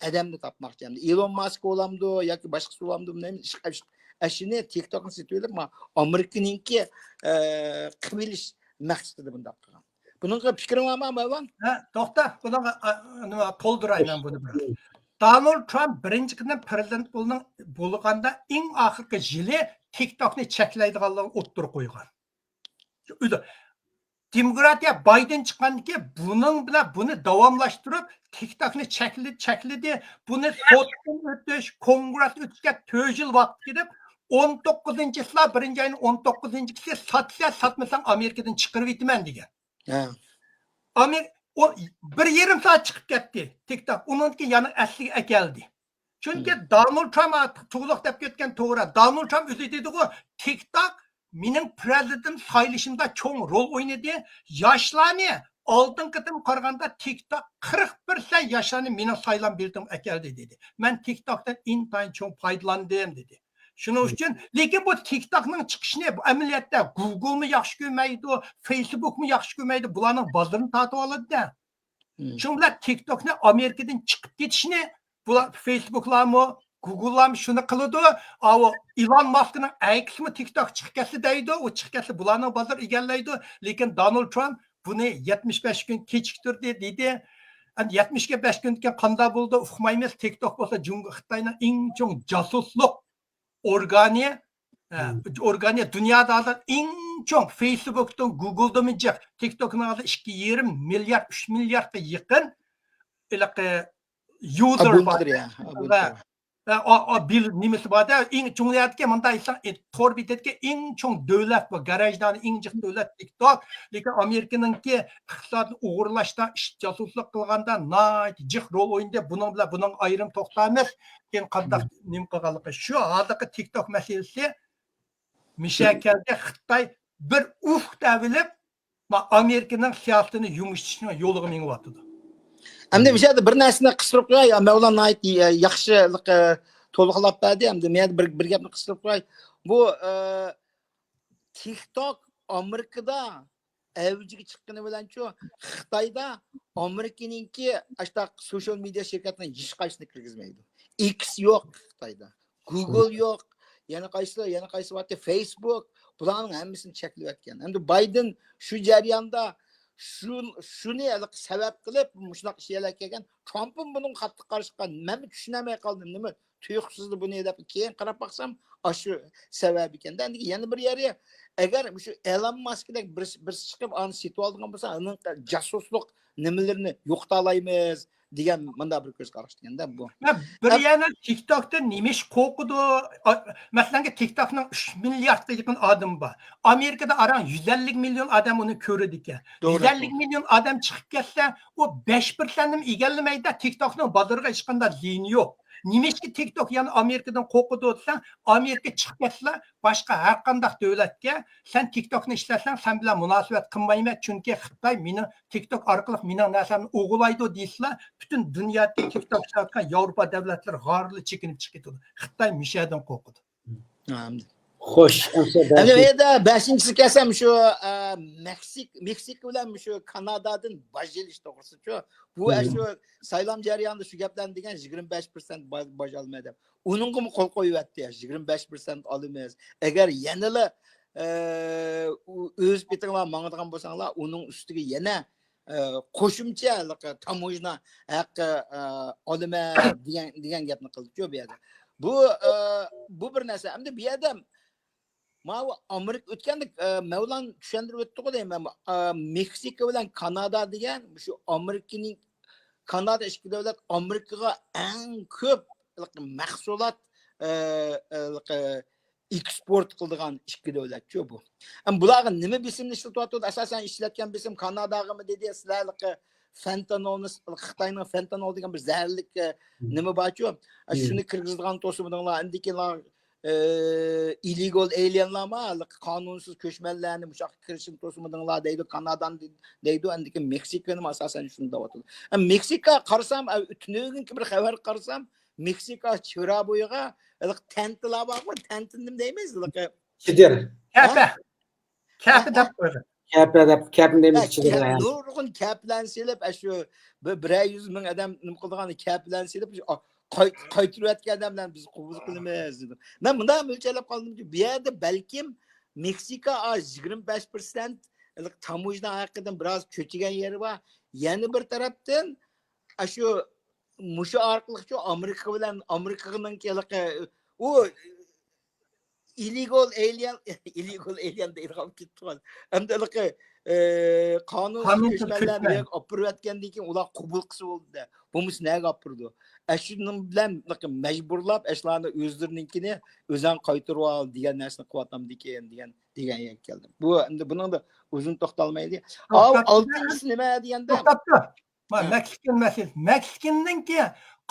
adamni topmoqchi. Elon Musk olamdi yoki boshqasi olamdi, bilmayman. Ashuni TikTokni setib olib, Amerikaninki qilish maqsadida bunday qilgan. Buningga fikrim bormi, Mavlon? To'xta, buni nima to'ldirayman buni. Donald Trump birinchi kundan prezident bo'lganda eng oxirgi yili TikTokni cheklaydiganlarni o'ttirib qo'ygan. Demokratiya Biden chiqqandan keyin buning bilan buni davomlashtirib TikTokni chekladi. Buni sotdan o'tish, kongress o'tishga 4 yil vaqt ketib 19-yillar 1-oyning 19-si satmasang Amerikadan chiqarib etaman degan. Bir yarim saat chiqib ketdi TikTok. Undan keyin yana asliga keldi. Chunki Donald Trump to'g'riq deb ketgan to'g'ri. Donald Trump o'zi dedi-ku, TikTok mening prezident saylashimda cho'ng rol o'ynadi. Yoshlarni oldin qitim qaraganda TikTok 41% yoshlarni meni saylan berdim ekeldi dedi. Men TikTokdan intayin cho'ng foydalandim dedi. Shuning uchun, lekin bu TikTokning chiqishini amaliyotda Google'mi yaxshi ko'rmaydi, Facebook'mi yaxshi ko'rmaydi, bularning bozorini tatib oladi-da. Shuningla TikTokni Amerikadan chiqib ketishini bular Facebook'larmi, Google'larmi shuni qiladi. Elon Musk'ning aksimi TikTok chiqib ketsa deydi, u chiqib ketsa bularning bozor egallaydi. Lekin Donald Trump buni 75 kun kechiktirdi dedi. 75 kundan qanday bo'ldi uqmaymiz. TikTok bo'lsa Jungo Xitoyning eng chong josuslik organiya dunyoda eng chong Facebook'dan Google'dan jiq TikTokning 2,5 milliard 3 milliardga yaqin user bor. Bil nimasi borda eng jumlayatga bunday tor bitadga eng chong davlat va garajdan eng jiq davlat TikTok. Lekin Amerikaningki iqtisodni o'g'irlashda josuslik qilganda jiq rol o'ynadi. Buning ayrim to'xtamiz. Keyin qanday nim qilganligi shu hozirgi TikTok masalasi mishakalda Xitoy bir davlab Amerikaning siyosatini yumishtirishning yo'liga mingyapti. Endi bir şeyde bir narsani qistirib qo'yay, Mavlon yaxshi to'liqlab berdi. Endi men bir gapni qistirib qo'yay. Bu TikTok Amerikada avjiga chiqqani bilan-ku, Xitoyda Amerikaninki ashta social media shirkatining hech qaysini kirgizmaydi. X yo'q Xitoyda. Google yo'q. Yana qaysi vaqtda Facebook bularning hammasini cheklayotgan. Endi Biden shu jarayonda shuni sabab qilib mushunaq ishlar kelgan. Trump'ın bunun qattiq qarshi men tushunamay qoldim. Nima tuyuqsizdi buni deb keyin qarab baqsam, shu sabab ekan. Endi yana bir yeri agar shu Elon Musk'dek bir chiqib ani setib olgan bo'lsa, uning josuslik nimalarini yo'qotalaymiz degan menda bir ko'z qarash deganda bu. Bir yana TikTokda nimish qo'qidi. Masalan, TikTokning 3 milliardga yaqin odam bor. Amerikada aran 150 milyon odam uni ko'radi ekan. 150 milyon odam chiqib ketsa, u 5%ni egallamaydi. TikTokning bozorga hech qanday ziyni yo'q. Nimishki TikTok yani Amerikadan qo'qidi o'tsa, Amerika chiqib ketsa, boshqa har qanday davlatga sen TikTokni ishlasan, sen bilan munosabat qilmayman, chunki Xitoy meni TikTok orqali mening narsamni o'g'irlaydi deysizlar. Butun dunyoda TikTok chiqargan Yevropa davlatlari g'arli chekinib chiqib ketdi. Xitoy mishadan qo'rqdi. Xo'sh, endi yerda 5-inchisi kelsam shu Meksika bilan shu Kanadadan bajilish to'g'risi-ku. Bu shu saylam jarayonida shu gaplarni degan 25% baj olmaydi deb. Uningga qo'l qo'yyapti, 25% olamiz. Agar yanada o'z bitinglar mangadigan bo'lsanglar, uning ustiga yana qo'shimcha tamojna haqqi olama degan gapni qildi-ku bu yerda. Bu bir narsa. Endi bu yerda Amerika o'tganda Mavlon tushuntirib o'tdi-ku deyman. Meksika bilan Kanada degan shu Amerikaning Kanada ikki davlat Amerikaga eng ko'p mahsulot eksport qiladigan ikki davlat-ku bu. Bularga nima bisimni ishlatyapti? Asosan ishlatgan bisim Kanadagami dedi, sizlarga fentanolni Xitoyning fentanol degan bir zaharlik nima bor-ku. Shuni kirgizadigan to'simlar, indikilar illegal alienlarma, qanunsuz ko'chmanlarni mushaq kirishini to'simlar deydi, Kanadan deydi, endiki Meksikani asosan shunda o'tadi. Meksika qarsam, tunog'inki bir xabar qarsam, Meksika chira bo'yiga tentlar bormi? Tentim deymiz. Kidir. Kafe deb qo'ydi. Kapın demişçi de. nurg'un kaplan selib shu 100 ming odam nima qildigani kaplan selib qaytirayotgan odamlarni biz qabul qilamiz dedim. Men bunday mo'ljalab qoldimki, bu yerda balkim Meksika 25% tamojna haqidan biroz cho'chigan yeri bor. Yana bir tarafdan shu mushu orqali shu Amerika bilan Amerikaninki u illegal alien deyilgan ketdi. Hamda qonunsiz ko'chmanlarni opirayotgandan keyin ular qabul qilsa bo'ldi. Bumis nega opirdi? Shuning bilan majburlab ashlarni o'zlarinikini o'zan qaytirib ol degan narsani qilyapman degan keldim. Bu endi buning da uzun to'xtalmaydi. Oltinchisi nima deganda Meksikan meselesi. Meksikandan keyin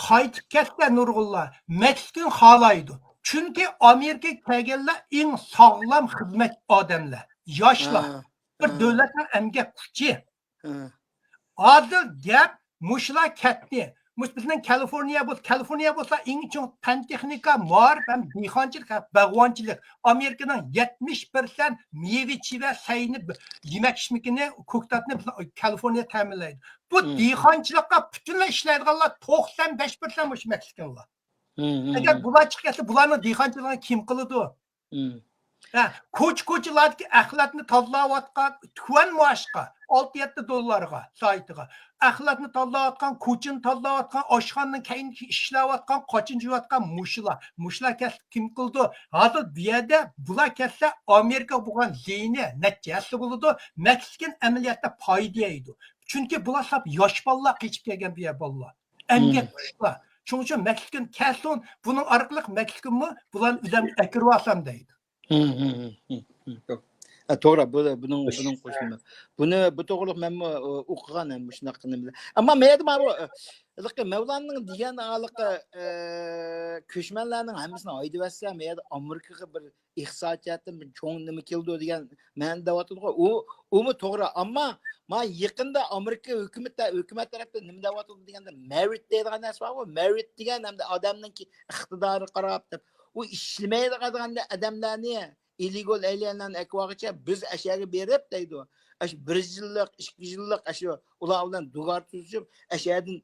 qaytib ketgan nurg'unlar Meksikan xohlaydi. Çünkü Amerika kelganlar eng sog'lom xizmat odamlar, yoshlar, bir davlatning emgak kuchi. Hozir gap mushlar ketdi. Bizning Kaliforniya bo'lsa eng chong fan texnika, ma'rif ham dehqonchilik, bag'vonchilik. Amerikaning 70% meva-cheva, sayni, yemak-ichmakni, ko'ktatni Kaliforniya ta'minlaydi. Bu dehqonchilikqa butunlay ishlaydiganlar 95% mush Meksikanlar. Agar bular chiqsa, bularni dehqonchilikni kim qiladi? Ko'ch-ko'chlardagi axlatni tozalayotgan tuvan maoshga 6-7 dollarga saytiga axlatni tozalayotgan, ko'chini tozalayotgan, oshxonaning keyin ishlayotgan, qochinjiyotgan mushlar kesib kim qildi? Hozir bu yerda bular ketsa Amerika bo'lgan ziyni natijasi bo'ladi. Meksikan amaliyotda foyda yeydi. Chunki bular sap yosh bolalar qechib kelgan bu yer bolalar. Emgak kuchlar. Shuning uchun Meksikan kelsin, buning orqali Meksikanmi bularni o'zim akirib olsam deydi. To'g'ri, buning qo'shilma. Bu to'g'riliq men o'qiganman shunaqa nima. Ammo men Mevlanning degan ko'chmanlarning hammasini aytibsa, men Amerikaga bir iqtisodiyotdan bir cho'ng nima keldi degan men deyotdi-ku. Umi to'g'ri, ammo men yaqinda Amerika hukumat tarafdan nima deyotdi deganda merit deydigan narsa bor. Merit degan hamda odamning iqtidori qarab u ishlamaydigan odamlarni illegal alienlarni ekvagicha biz ashaga berib deydi. 1 yillik, 2 yillik ular bilan do'gar tuzib ashadan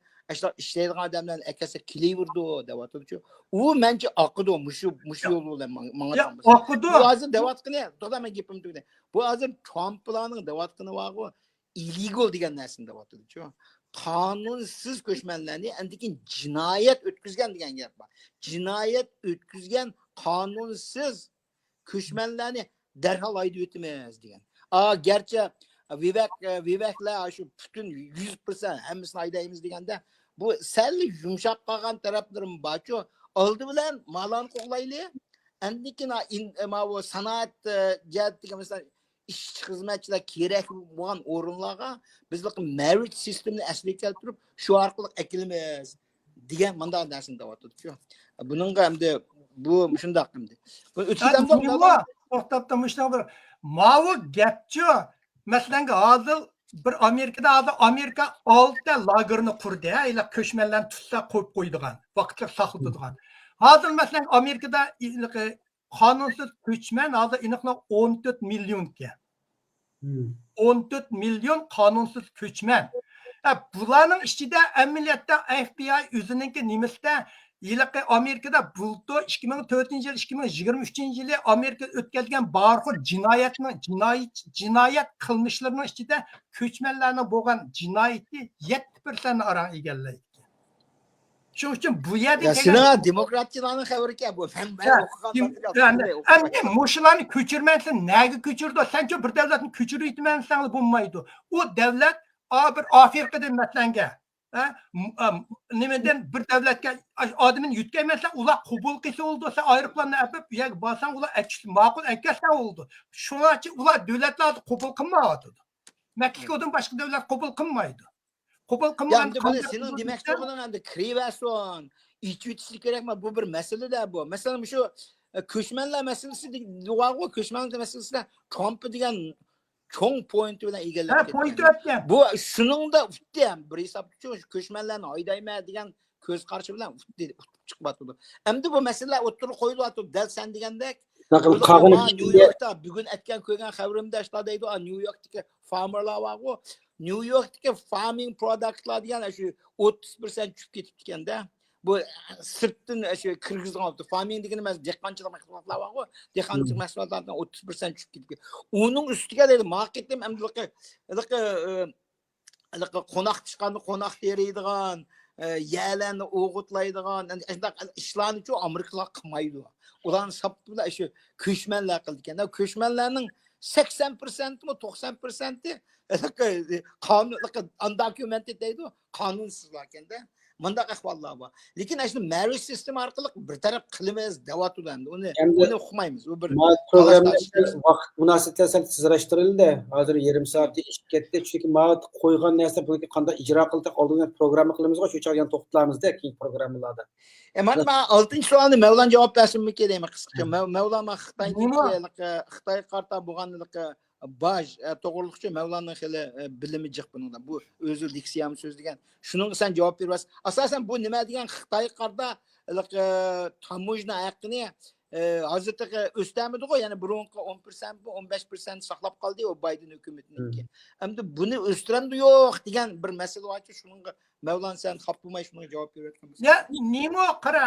ishlaydigan odamlarni akasa kilaverdi deyapti. U mencha oqidi mushu yo'l bilan menga. Oqidi. Bu hozir deyotgani, to'g'ri gapim tugdi. Bu hozir Trump bilanning deyotgani bor-ku, illegal degan narsani deyapti. Qonunsiz ko'chmanlarni andikin jinoyat o'tkazgan degan gap bor. Jinoyat o'tkazgan qonunsiz ko'chmanlarni darhol aytib o'tamiz degan. Garchi Viveklar shu butun 100% hammasini aydaymiz deganda bu sal yumshoq qolgan taraflarim bor-ku, oldi bilan malon qo'g'layli. Andikin bu sanoat jihatiga masalan ishchi xizmatchilar kerak bo'lgan o'rinlarga bizlik merit sistemini asliga keltirib shu orqali akilamiz degan bunday narsani deyapti-ku. Buningga hamda bu shundoq qildi. Bu o'tishdan to'xtatda mushunday bir mavu gapchi. Masalan, hozir bir Amerika 6 ta lagerni qurdi, ila ko'chmanlarni tutsa qo'yib qo'ydigan, vaqtga saqlaydigan. Hozir masalan Amerikada qonunsiz ko'chman hozir aniqla 14 millionga. 14 million qonunsiz ko'chman. Bularning ichida amaliyotda FBI o'zininki nimasida yiliqi Amerikada buldi 2004-yil 2023-yili Amerika o'tkazgan barxur jinoyat qilmishlarining ichida ko'chmanlarning bo'lgan jinoyati 7% oran egallaydi. Shuning uchun bu yerda sizlar demokratchilarning xabari bu. Men mushlarni ko'chirmaysan, nega ko'chirdi? Senchi bir davlatni ko'chirayotmansan bo'lmaydi. U davlat bir Afrikadan matlanga nimadan bir davlatga odamni yutkaymansan, ular qabul qilsa bo'lsa, aeroplanni apib, yo'q bo'lsan ular ma'qul akasa bo'ldi. Shuning uchun ular davlatlarni qabul qilmaydi. Meksikadan boshqa davlat qabul qilmaydi. Qabul qilmagan sening demoqchi bo'lganing endi krivason, ichitishlik kerakmi? Bu bir masala bu. Masalan, shu ko'chmanlar masalasi deyiladi, ko'chmanlar masalasida Trump degan cho'ng point bilan egallab ketgan. Bu shuningda utdi ham bir hisobda ko'chmanlarni haydayma degan ko'z qarashi bilan utib chiqibdi. Endi bu masalalar o'tirib qo'yilyapti. Dal san degandek Naql qag'ini New York'ta bugün etken koygan xabarimda ishlar deydi, New York'taki farmerlar var o. New York'taki farming productlar degan shu 30% tushib ketibdi ekanda. Bu sirtdan shu Qirg'iziston olibdi. Farming degani emas, dehqonchilik mahsulotlar var o. Dehqonchilik mahsulotlardan 30% tushib ketibdi. Uning ustiga deydi, marketim hamdiliqi qo'noq chiqqanda qo'noq teriydigan, yerlarni o'g'itlaydigan, ishlarni chu Amerikalar qilmaydi. Ularni saptida shu ko'chmanlar qildi ekan. Ko'chmanlarning 80% mi 90% qonun undocumented deydi, qonunsizlar ekanda. Mundaq ahvollar bor. Lekin shu marriage system orqali bir taraf qilamiz, deyapti endi. Uni uqmaymiz. U bir programda vaqt munosabatlar tezlashtirildi. Hozir yarim soatda ish ketdi. Chunki ma'lum qo'ygan narsa bu qanday ijro qildik, oldindan programma qilamiz, shu chog'dan to'xtalamizda keyin programmalarda. Mana men 6-savolni Mavlon javob bersinmi deyman qisqacha. Mavlon Xitoy qarta bo'lganligi baj to'g'riliqchi Mavlonning xili bilimi jiq buningda. Bu o'zi diksiyam so'zlagan. Shuning sen javob berasiz. Asosan bu nima degan Xitoy qarta tamojna haqqini hozirda o'stamidi-ku, ya'ni burunqi 10% 15% saqlab qoldi o Biden hukumatiniki. Endi buni o'stiramdi yo'q degan bir masala bor-ku, shunga Mavlon sen xapmay shunga javob berayotganmiz. Ya nima qara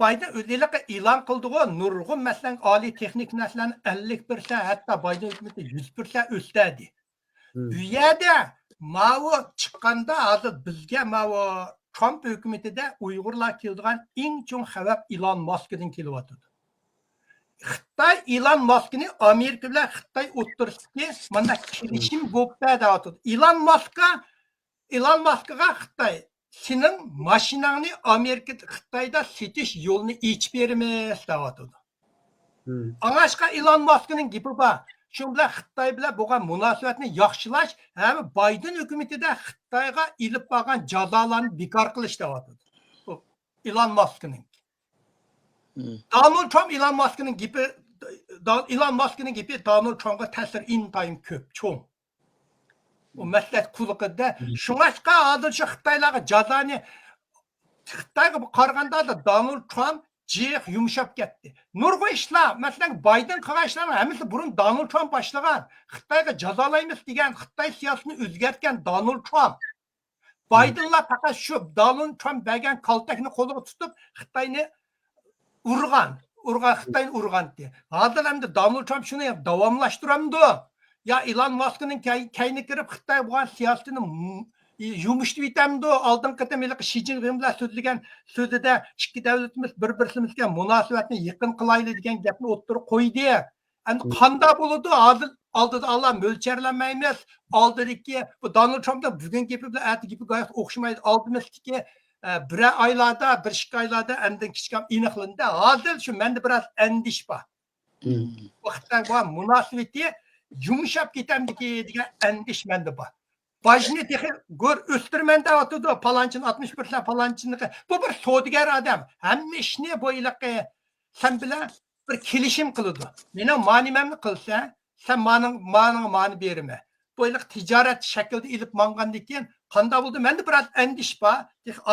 Biden o'zligi e'lon qildi-ku, nurg'un masalan oliy texnik narsalarni 50% hatto Biden hukumati 100% o'stadi. Bu yerda ma'vo chiqqanda hozir bizga ma'vo Trump hukumatida Uyg'urlar keldigan eng chong xavf Elon Muskdan kelyapti. Xitoy Elon Muskni Amerika bilan Xitoy o'ttirishga mana kelishim bo'lib deyapti. Elon Muskga Xitoy senin mashinangni Amerika Xitoyda setish yo'lini ochib beramiz deyapti. Anashqa Elon Muskning gapi bor. Shu bilan Xitoy bilan bo'lgan munosabatni yaxshilash ham Biden hukumatida Xitoyga ilib borgan jazolarni bekor qilish deyapti. Bu Elon Muskning. Donald Trump Elon Muskning gapi Donald Trumpga ta'sir intayin ko'p, cho'ng. O məsləhət quluqda şunlaşqa hozir shu Xitoylarga jazoni Xitoyga qaraganda da Donald Trump jiq yumshab ketdi. Nurg'un ishlar, masalan Biden qilgan ishlarning hammasi burun Donald Trump boshlagan. Xitoyga jazolaymiz degan, Xitoy siyosatini o'zgartgan Donald Trump. Bidenlar faqat shu Donald Trump bergan kaltakni qo'liga tutib Xitoyni Xitoyni urg'andi. Hozir ham Donald Trump shuni davomlashtiramdi. Ya Elon Musk'ning kayni kirib Xitoy bo'lgan siyosatini yumishtirib etamdi. Oldin qatamliq Xi Jinping bilan so'zlagan so'zida ikki davlatimiz bir-birimizga munosabatni yaqin qilaylik degan gapni o'ttirib qo'ydi. Endi qanday bo'ladi? Hozir oldida Allah mo'lcharlamaymiz. Oldidagi bu Donald Trumpda bugun gapi bilan atigi gapi g'oyat o'xshamaydi. Oldimizdagi bir oylarda, bir ikki oylarda endi kichkam aniqlandi. Hozir shu menda biroz andish bor. Vaqtlar bor munosabati yumshab ketamdiki degan andish menda bor. Bajni texi go'r o'stirman deyotdi, palonchini 60% palonchini. Bu bir savdogar odam. Hamma ishni bo'yliqi sen bilan bir kelishim qiladi. Meni ma'nimamni qilsa, sen ma'ni berma. Bo'yliq tijorat shaklida ilib mangandan keyin qanday bo'ldi? Menda biroz andish bor.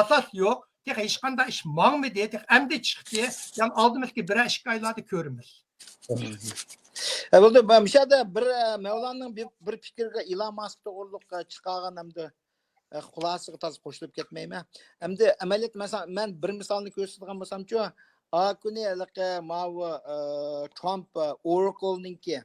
Asos yo'q. Hech qanday ish mangmidi. Endi chiqdi. Yani oldimizki bir ikki oylarda ko'ramiz. Bo'ldi, mishada bir Mavlonning bir fikriga Elon Musk to'g'riliq chiqargan hamda xulosiga taz qo'shilib ketmayman. Hamda amaliyot masalan men bir misolni ko'rsatgan bo'lsam-chi, kuni Trump Oracle'ninki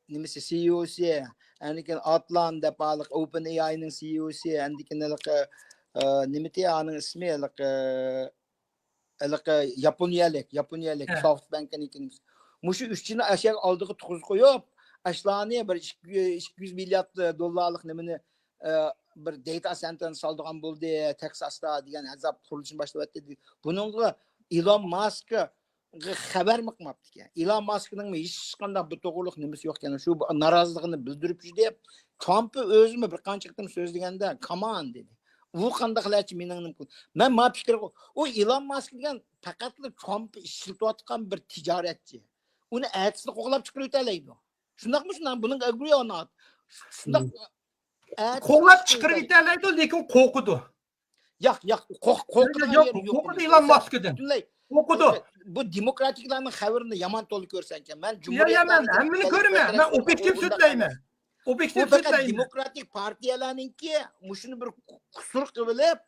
nimasi CEO'si, andikin Atlan deb baliq OpenAI'ning CEO'si, andikin nimati aning ismi Yaponiyalik SoftBank'ning mushu uchini ashar oldiga tuquz qo'yib, ashlarni bir 200 milliard dollarlik nimani bir data center soldigan bo'ldi Texasda degan azab qurilishini boshlayapti. Buningga Elon Musk xabar qilmabdi ekan. Elon Muskning hech qanday bu to'g'riliq nimasi yo'q ekan. Shu noroziligini bildirib yurdi. Trump o'zimi bir qancha qitim so'zlaganda come on dedi. Bu qanday qiladi mening mumkin. Men ma fikr o Elon Musk degan faqat Trump ishlatayotgan bir tijoratchi. Uni aksini qo'g'lab chiqarib o'talaydi. Shundaqmi shundan buning agriyonat. Shundaq Qo'g'lab chiqarib o'talaydi, lekin qo'rqidi. Yo'q, qo'rqadigan Yo'q, yeri yo'q. o'qidi Elon Musk'dan. Butunlay O'qidi. bu demokratiklarning xabarini yomon to'g'ri ko'rsankan. Men Men hammani ko'raman. Men obyektiv so'zlayman. Obyektiv bu faqat so'zlayman. demokratik partiyalarningki mushuni bir qusur qilib,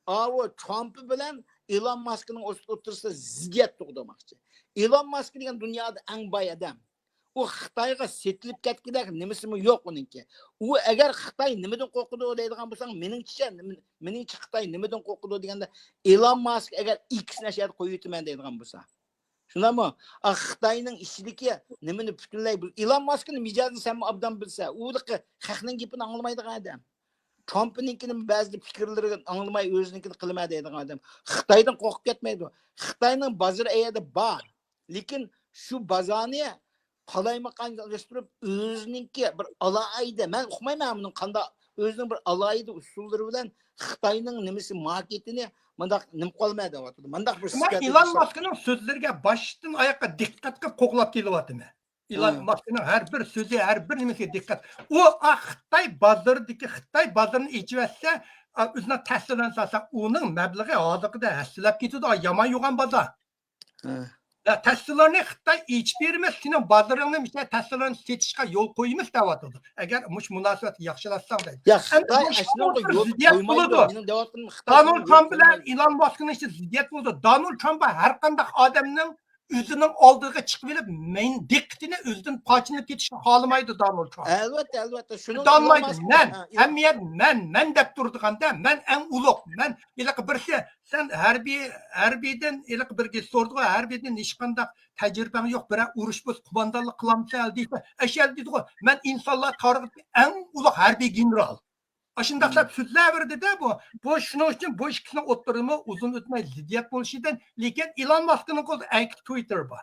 avu Trump bilan Elon Muskning o'rtasida ziddiyat tug'dirmoqchi. Elon Musk degan dunyoda eng boy odam. U Xitoyga setilib ketgidek nimasimi yo'q uningki. U agar Xitoy nimadan qo'rqidi deydigan bo'lsang, meningcha Xitoy nimadan qo'rqidi deganda Elon Musk agar X nashar qo'yibman deydigan bo'lsa. Shunami? Xitoyning ishidagi nimani butunlay Elon Muskning mijozini sen obdan bilsa, u xalqning gapini anglamaydigan odam. Trump'ninkini ba'zi fikrlarini anglamay o'zininkini qilmaydi deydigan odam. Xitoydan qo'rqib ketmaydi. Xitoyning bozori ayada bor. Lekin shu bozorni qalaymaqanlashtirib o'zininki bir alohida, men uqmayman buning qanday o'zining bir alohida usullari bilan Xitoyning nimasi marketini mundaq nim qolmaydi deyapti. Mundaq bir Elon Musk'ning so'zlariga boshdan oyoqqa diqqat qilib qo'qlab kelyaptimi? Elon Musk'ning har bir so'zi, har bir nimasiga diqqat. U Xitoy bozoridagi Xitoy bozorini ichivasa, o'zini ta'sirlansa, uning mablag'i hozirda haslab ketadi, yomon yo'g'on bozor. Tahsillarni Xitoy ichib bermas, sening bozoringni misol tahsillarni setishga yo'l qo'yamiz deyapti. Agar mush munosabat yaxshilatsang deydi. Ya Xitoy ashunga yo'l qo'ymaydi. Mening da'vatim Xitoy. Donald Trump bilan Elon Muskning ichida ziddiyat bo'ldi. Donald Trump har qanday odamning o'zining oldiga chiqib kelib, men diqqatini o'zidan pochinib ketishni xohlamaydi Donald Trump. Albatta, shuni Donmaydi. Men deb turdiganda, men eng ulug', men iliq birsi sen harbiydan iliq birga so'rdi, harbiydan hech qanday tajribang yo'q, biroq urush bo'z qo'mondonlik qilamsa deydi. Ashal deydi, men insonlar tarixidagi eng ulug' harbiy general. Aşındaqlab so'zlayverdi-da bu shuning uchun bu ikkisini o'ttirimi uzun o'tmay ziddiyat bo'lishidan, lekin Elon Muskning qo'lida aktiv Twitter bor.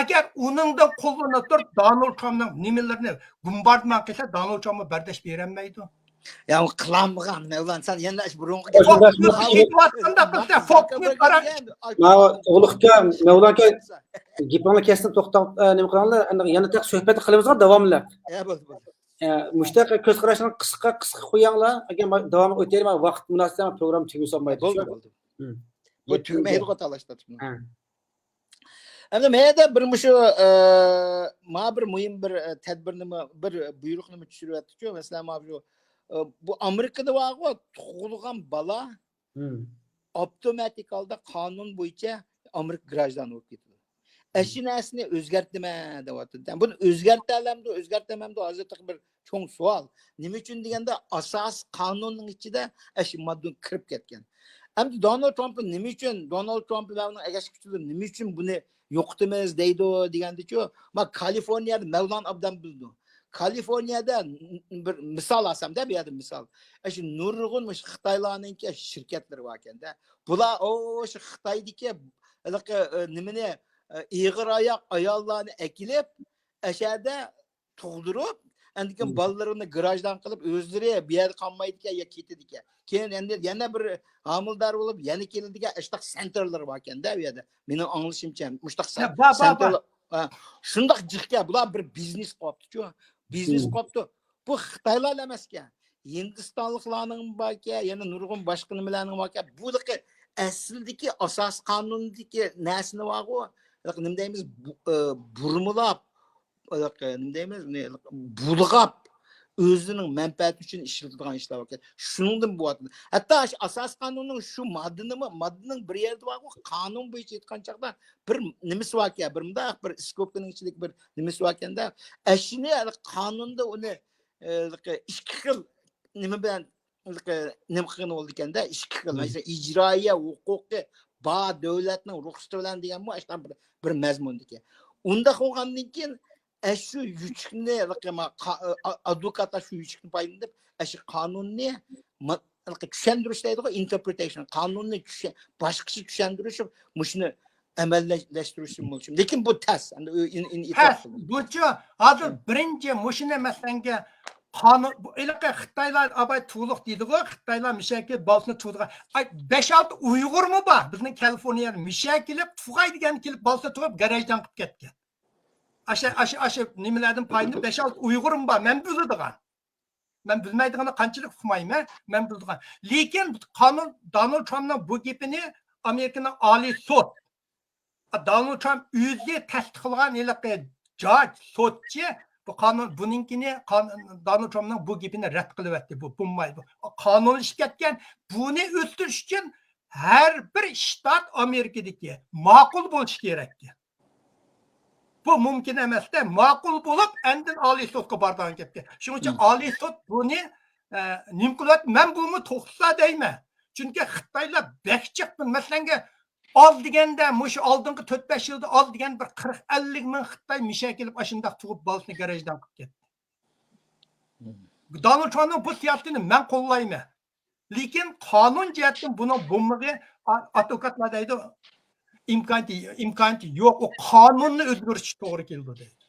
Agar uningdan qo'llanib turib Donald Trumpning nimalarini bombardman qilsa, Donald Trumpga bardosh berolmaydi. Ya qilmagan, ulan sen yana burunga O'g'liqqa, Mavlonga gapingni kesdim, to'xtab nima qilinglar, yana taq suhbat qilamizmi davomlab. Bo'ldi. Mushtaq ko'z qarashini qisqa qo'yinglar, agar davom o'tayman vaqt munosabati program tugmasa olmaydi. Bo'ldi. Bu tugmaydi qo'talashda. Endi menda bir ma bir muhim bir tadbirni bir buyruqni tushiryapti-ku, masalan, bu Amerikada bor tug'ilgan bola avtomatik holda qonun bo'yicha Amerika grajdan bo'lib ketadi. Shu narsani o'zgartma deyapti. Buni o'zgartamamdi hozirda bir cho'ng savol. Nima uchun deganda asos qonunning ichida shu modda kirib ketgan. Endi Donald Trump nima uchun Donald Trump bilan agash kuchli nima uchun buni yo'qitamiz deydi degandiku, men Kaliforniyada Mavlon obdan bildim. Kaliforniyada bir misol olsam-da, bu yerda misol. Shu nurg'un Xitoylarning shirkatlari bor ekanda. Bular shu Xitoydagi nimani ig'ir oyoq ayollarni akilib, ashada tug'dirib, andikan bolalarini garajdan qilib o'zlari bu yerda qolmaydigan yo ketadigan. Keyin endi yana bir homildor bo'lib, yana keladigan ishtaq sentrlar bor ekanda bu yerda. Mening anglashimcha, mushtaq sentral. Shundoq jiqqa bular bir biznes qopdi-ku. Biznes qopdi. Bu Xitoylar emaskan. Hindistonliklarning borki, yana nurg'un boshqa nimalarning borki, bu aslidagi asos qonundagi narsani bor-ku. Nima deymiz? Burmulab, nima deymiz? Bulg'ab o'zining manfaati uchun ishlatadigan ishlar bor. Shuningdan bo'lyapti. Hatto asos qonunning shu moddaning bir yerda bor, qonun bo'yicha aytgan chaqda bir nimasi bor ekan, bir skopning ichidagi bir nimasi bor ekanda, shuni qonunda uni ikki xil nima bilan nima qilgan bo'ldi ekanda, ikki xil, masalan, ijroiya huquqi ba davlatning ruxsati bilan degan bu bir mazmundiki. Unda qolgandan keyin shu yuchni advokatlar shu yuchni paylanib, shu qonunni tushuntirish deydi, interpretation, qonunni boshqacha tushuntirish, mushuni amallashtirish mumkin. Lekin bu tas. Bu-chi hozir birinchi mushuni masalanga qonun Xitoylar abay to'liq deydi-ku, Xitoylar mishakil bolsini tug'dirgan. 5-6 Uyg'urmi bor? Bizning Kaliforniyada mishakilib tug'aydigan kelib bolsa tug'ib garajdan qilib ketgan. Aşa nimalardan payını 5-6 Uyg'urim bor, men biladigan. Ben bilmeydiğini kançılık uqmayman. Ben bildiğim. Lekin kanun Donald Trump'ın bu gepini Amerika'nın Ali sud Donald Trump o'zi tasdiqlagan judge sudchi bu qonun buninkini Donald Trump'ның bu gapini rad qilyapti. Bu bo'lmaydi. Qonun ishib ketgan. Buni o'stirish uchun har bir shtat Amerikadagi ma'qul bo'lishi kerakdi. Bu mumkin emasda, ma'qul bo'lib, endi Oliy sudga borgan gapga. Shuning uchun Oliy sud buni nim qilyapti. Men buni to'xtatsa deyman. Chunki Xitoylar bekchiqmi, masalan, al deganda, mush oldingi 4-5 yilda al degan bir 40-50 ming Xitoy misha kelib ashundaq tug'ib bolasini garajdan qilib ketdi. Donald Trump'ning bu siyosatini men qo'llayman. Lekin qonun jihatdan buni bo'lmag'i advokatlar deydi, imkoniyati yo'q. O qonunni o'zgartirish to'g'ri keldi deydi.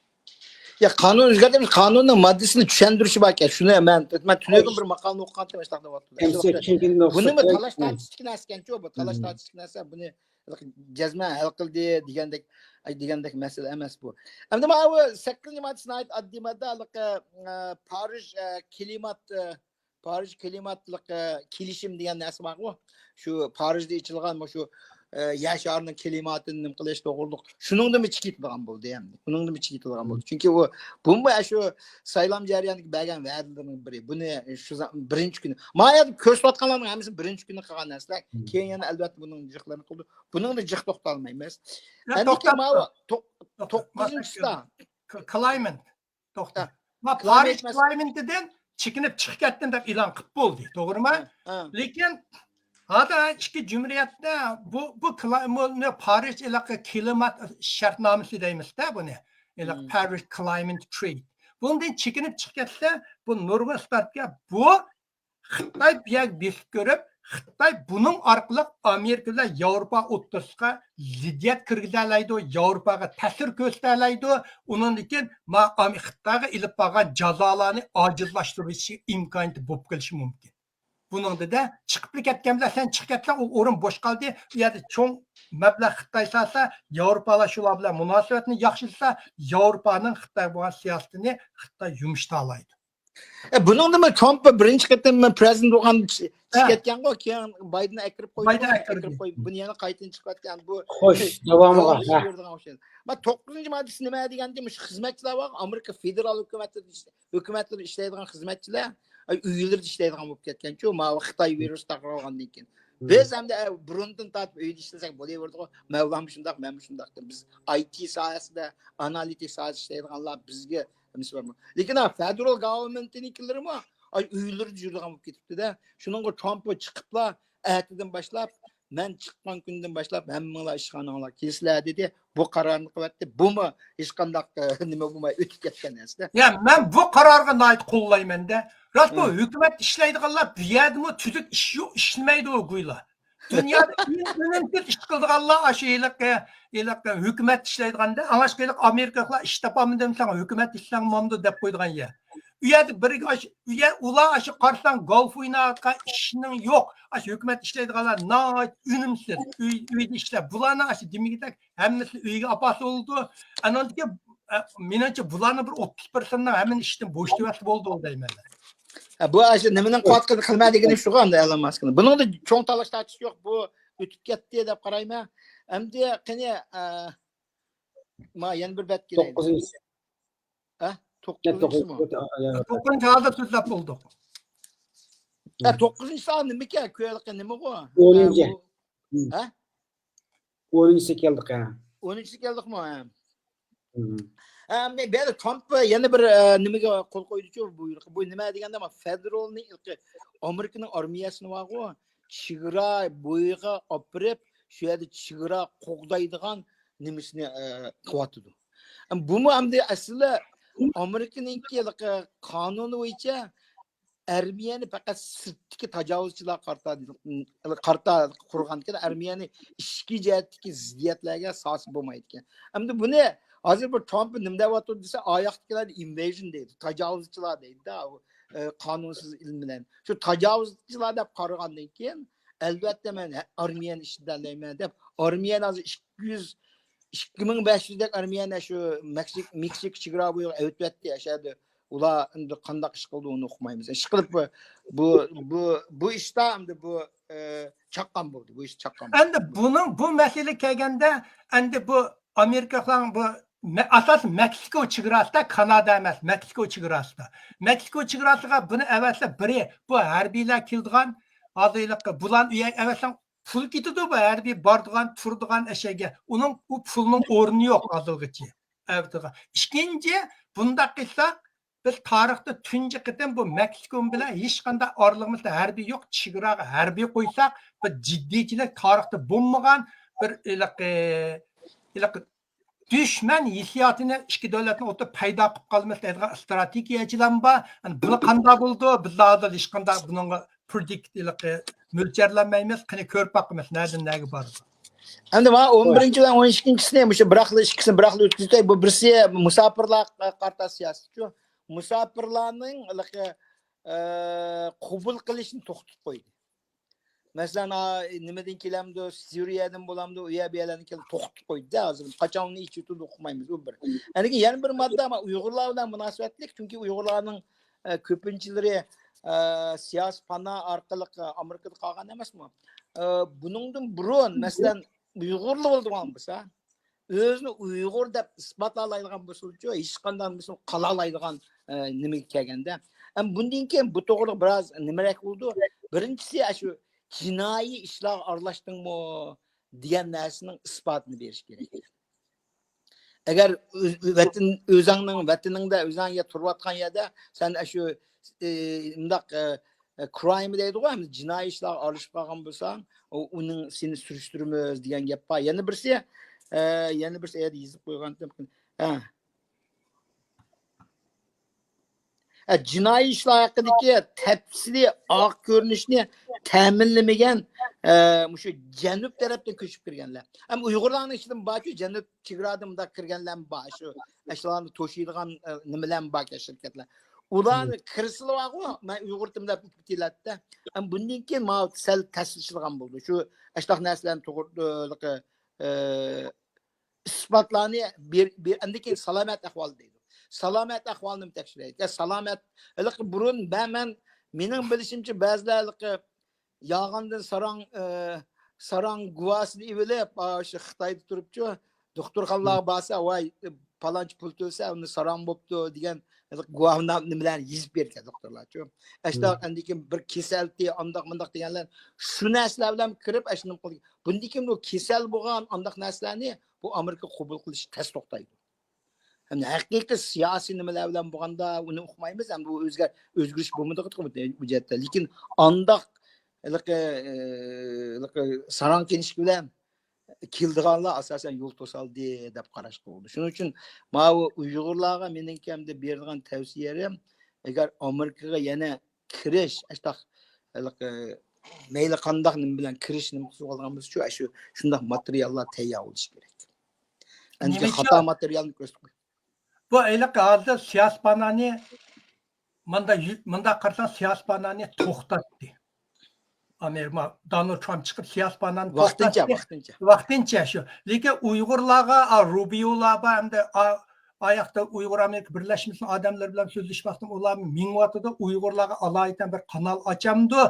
Ya kanun o'zgartirish, qonunning moddasini tushuntirishi bor ekan. Shuni men tunagan bir maqolani o'qigandim, mana shunaqa buni talash tortishlik narsa ekan-ku, bu talash tortishlik narsa buni jazman hal qildi degandek masala emas bu. Endi mana bu 8-moddasini addimada Parij klimatlik kelishim degan narsa bor-ku. Shu Parijda ichilgan shu yer şarının klimatini nim qilish to'g'riliq. Shuningdan mi chiqilgan bo'ldi endi. Buningdan mi chiqilgan bo'ldi. Chunki bu shu saylam jarayoniga bergan va'dalarning biri. Buni shu birinchi kuni. Mana ko'rsatganlarning hammasi birinchi kuni qilgan narsalar. Keyin yana albatta buning jiqlarini qildi. Buningda jiq to'xtalmaymiz. Endi mana 9-da climate to'xta. Ma Paris climate'dan chiqinib chiqib ketdim deb e'lon qilib bo'ldi, to'g'rimi? Lekin hada ikki cumhuriyatda bu Paris klimat shartnomasi deymizda buni. Paris Climate Treaty. Bundan chekinib chiqib ketsa, bu nurg'un isbotga bu Xitoy biyak besib ko'rib, Xitoy buning orqali Amerikalar Yevropa o'rtasiga ziddiyat kirgizalaydi, Yevropaga ta'sir ko'rsatadi. Undan keyin Xitoyga ilib borgan jazolarni ojizlashtirishi imkoniyati bo'lib qolishi mumkin. Buningda da chiqib ketganlar sen chiqib ketsa u o'rin bo'sh qoldi. Bu yerda cho'ng mablag' Xitoy salsa, Yevropalar shular bilan munosabatni yaxshilasa, Yevropaning Xitoy bo'lgan siyosatini Xitoy yumshata oladi. Buningda men Trump birinchi qatam prezident bo'lgan chiqib ketgan-ku, keyin Bayden akirib qo'ydi. Buni yana qaytadan chiqayotgan bu. Xo'sh, davomiga. Men 9-moddasi nima deganda, shu xizmatchilar bor, Amerika federal hukumatida ishlaydigan xizmatchilar uylarda ishlaydigan bo'lib ketgan-ku, mana Xitoy virus tarqalgandan keyin. Biz hamda burundan tortib uyda ishlasak bo'laverdi-ku. Mavlam shundaq, men shundaq. Biz IT sohasida, analitik sohasida ishlaydiganlar bizga nisbatan. Lekin federal government'nikilarmi uylarda yuradigan bo'lib ketibdi-da. Shuningga Trump chiqiblar, ertadan boshlab, men chiqqan kundan boshlab hammanglar ishxonalar kelsizlar dedi. Bu qarorni qilyapti. Bumi hech qanday nima bo'lmay o'tib ketgan narsa. Ya men bu qarorga nayt qo'llayman-da. Rost bu hukumat ishlaydiganlar bu yerdami tuzuk ish yo'q, ishlaymaydi u go'ylar. Dunyoda eng ish qildiganlar shu yilqi hukumat ishlaydiganda, angashqiliq Amerikaliklar ish topamın demsan, hukumat ishlamamdi deb qo'ydigan yer. U yerda ular shu qarsan golf o'ynayotgan ishning yo'q. Shu hukumat ishlaydiganlar unumsiz uyda ishlab. Bularni shu demagidek hammasi uyga apasi oldu. Anonki menimcha bularni bir 30% dan hamma ishdan bo'shtibasi bo'ldi deyman. Bu shu nimaning qotqini qilmadigini shu endi Elon Musk'ni. Buningda cho'ng talash tortish yo'q, bu o'tib ketdi deb qarayman. Endi qani yana bir bet kerak. 9-inchi. 9-inchi oyda so'zlab bo'ldik. 9-inchi son nima ekan? Ko'yliqi nima bu? 10-inchi. 10-inchisi keldik ha. 10-inchisi keldikmi? Ben Trump yana bir nimaga qo'l qo'ydi-ku bu nima deganda federalning Amerikaning armiyasini bor-ku, chegara bo'yiga olib shu yerda chegara qo'g'daydigan nimasini qilyapti. Bumi hamda asli Amerikaning qonuni bo'yicha armiyani faqat sirtdagi tajovuzchilar qarta qurgan ekan, armiyani ichki jihatdagi ziddiyatlarga asos bo'lmaydi ekan. Hamda buni hozir bir Trump nima deyapti desa, oyoqdagilar invasion deydi, tajovuzchilar deydi-da, qonunsiz ilm bilan. Shu tajovuzchilar deb qaragandan keyin albatta men armiyani ishlayman deb, armiyani hozir 2500 dek armiyani shu Meksika chegara bo'yiga o'tibdi, yashadi. ular endi qanday ish qildi uni uqmaymiz. Ish qilib bu ishda endi bu chaqqan bo'ldi. Bu ish chaqqan. Endi bu masala kelganda endi bu Amerikaning bu asos Meksiko chegarasida, Kanada emas, Meksiko chegarasida. Meksiko chegarasiga buni avaslab biri bu harbiylar keldigan, hozirlikqa bular uya avaslab pul ketadi bu harbiy bordigan, turdigan ishga. Uning bu pulning o'rni yo'q hozirgacha. İkinci, bunda qilsak biz tarixda tunji qitim bu Meksiko bilan hech qanday orlig'imizda harbiy yo'q, chegaraga harbiy qo'ysak, bir jiddiychilik tarixda bo'lmagan bir düşman hissiyotini ikki davlatning o'rtasida paydo qilib qolmas deydigan strategiyachilar bor. Buni qanday bo'ldi? Bizlar hozir hech qanday bunga predict mo'ljallanmaymiz. Qani ko'rib boqamiz, nereden nega bor. Endi men 11 bilan 12-sini o'sha ikkisini o'tkazdik. Bu birisi musofirlar qarta siyosatchi. Musofirlarning qabul qilishni to'xtatib qo'ydi. Masalan, nimadan kelamdi, Suriyadan bo'lamdi, u yerlarni kelib to'xtatib qo'ydi. Hozir qachonni ichida o'qimaymiz u bir. Ya'ni yana bir modda ama Uyg'urlar bilan munosabatlik, chunki Uyg'urlarning ko'pinchilari siyosiy pana orqali Amerikada qolgan emasmi? Buningdan burun, masalan, Uyg'urlar bo'lgan bo'lsa, o'zini Uyg'ur deb isbotlaydigan bo'lsa-chi, hech qanday misol qala oladigan nimaga kelganda, bundan keyin bu to'g'ri biroz nimarak bo'ldi. Birinchisi shu jinoiy ishlar aralashtirmo degan narsaning isbotini berish kerak. Agar vataningda o'zingga turayotgan yerda sen shu undaq crime deydi-ku, jinoiy ishlar aralashib qolgan bo'lsang, uning seni surishtiramiz degan gap bor. Yana birisi yerda yozib qo'ygan. Jinoiy ishlar haqidagi tafsiliy oq ko'rinishni ta'minlamagan shu janub tarafdan ko'chib kirganlar. Ham Uyg'urlarning ichidan borku janub chegaradan bunday kirganlar bor. Shu ashlarni to'shiydigan nimalar bor shirkatlar. Ularni kirsilib men Uyg'ur tilida bitiladi. Ham bundan keyin men sal tasvirlagan bo'ldi. Shu ashlar narsalarni to'g'riliqi isbotlarni endi keyin salomat ahvol deydi. Salomat ahvolini tekshiraydi. Salomat burun mening bilishimcha ba'zilar yog'indan sarang guvasini evilib, o'sha Xitoyda turibchi, doktorxonalarga borsa, voy palonchi pul to'lsa, uni sarang bo'pti degan guvohni nimalarni yozib bergan doktorlarchi. Ashta andikin bir kasallik, andoq deganlar shu narsalar bilan kirib ashuni qilgan. Bundan keyin u kasal bo'lgan andoq narsalarni bu Amerika qabul qilish tez to'xtaydi. Hem haqiqiy siyosiy nimalar bilan bo'lganda uni o'qimaymiz, ham bu o'zgarish bo'lmaydi bu jihatda. Lekin andoq sarang kelish bilan keldiganlar asosan yo'l to'saldi deb qarash bo'ldi. Shuning uchun men Uyg'urlarga mening kamda berilgan tavsiyalarim, agar Amerikaga yana kirish, mayli qandoq nima bilan kirish nimasi olganmiz shu shunday materiallar tayyor bo'lishi kerak. Endi xato materialni ko'rsatib bu ayliq hozir siyosatpanani manda qarsan siyosatpanani to'xtatdi. Amerika Donald Trump chiqib siyosatpanani vaqtincha shu. Lekin Uyg'urlarga, Rubiolarga hamda oyoqda Uyg'ur Amerika birlashmasining odamlar bilan so'zlashmoqda ular mingyotida Uyg'urlarga alohida bir kanal ochamdi.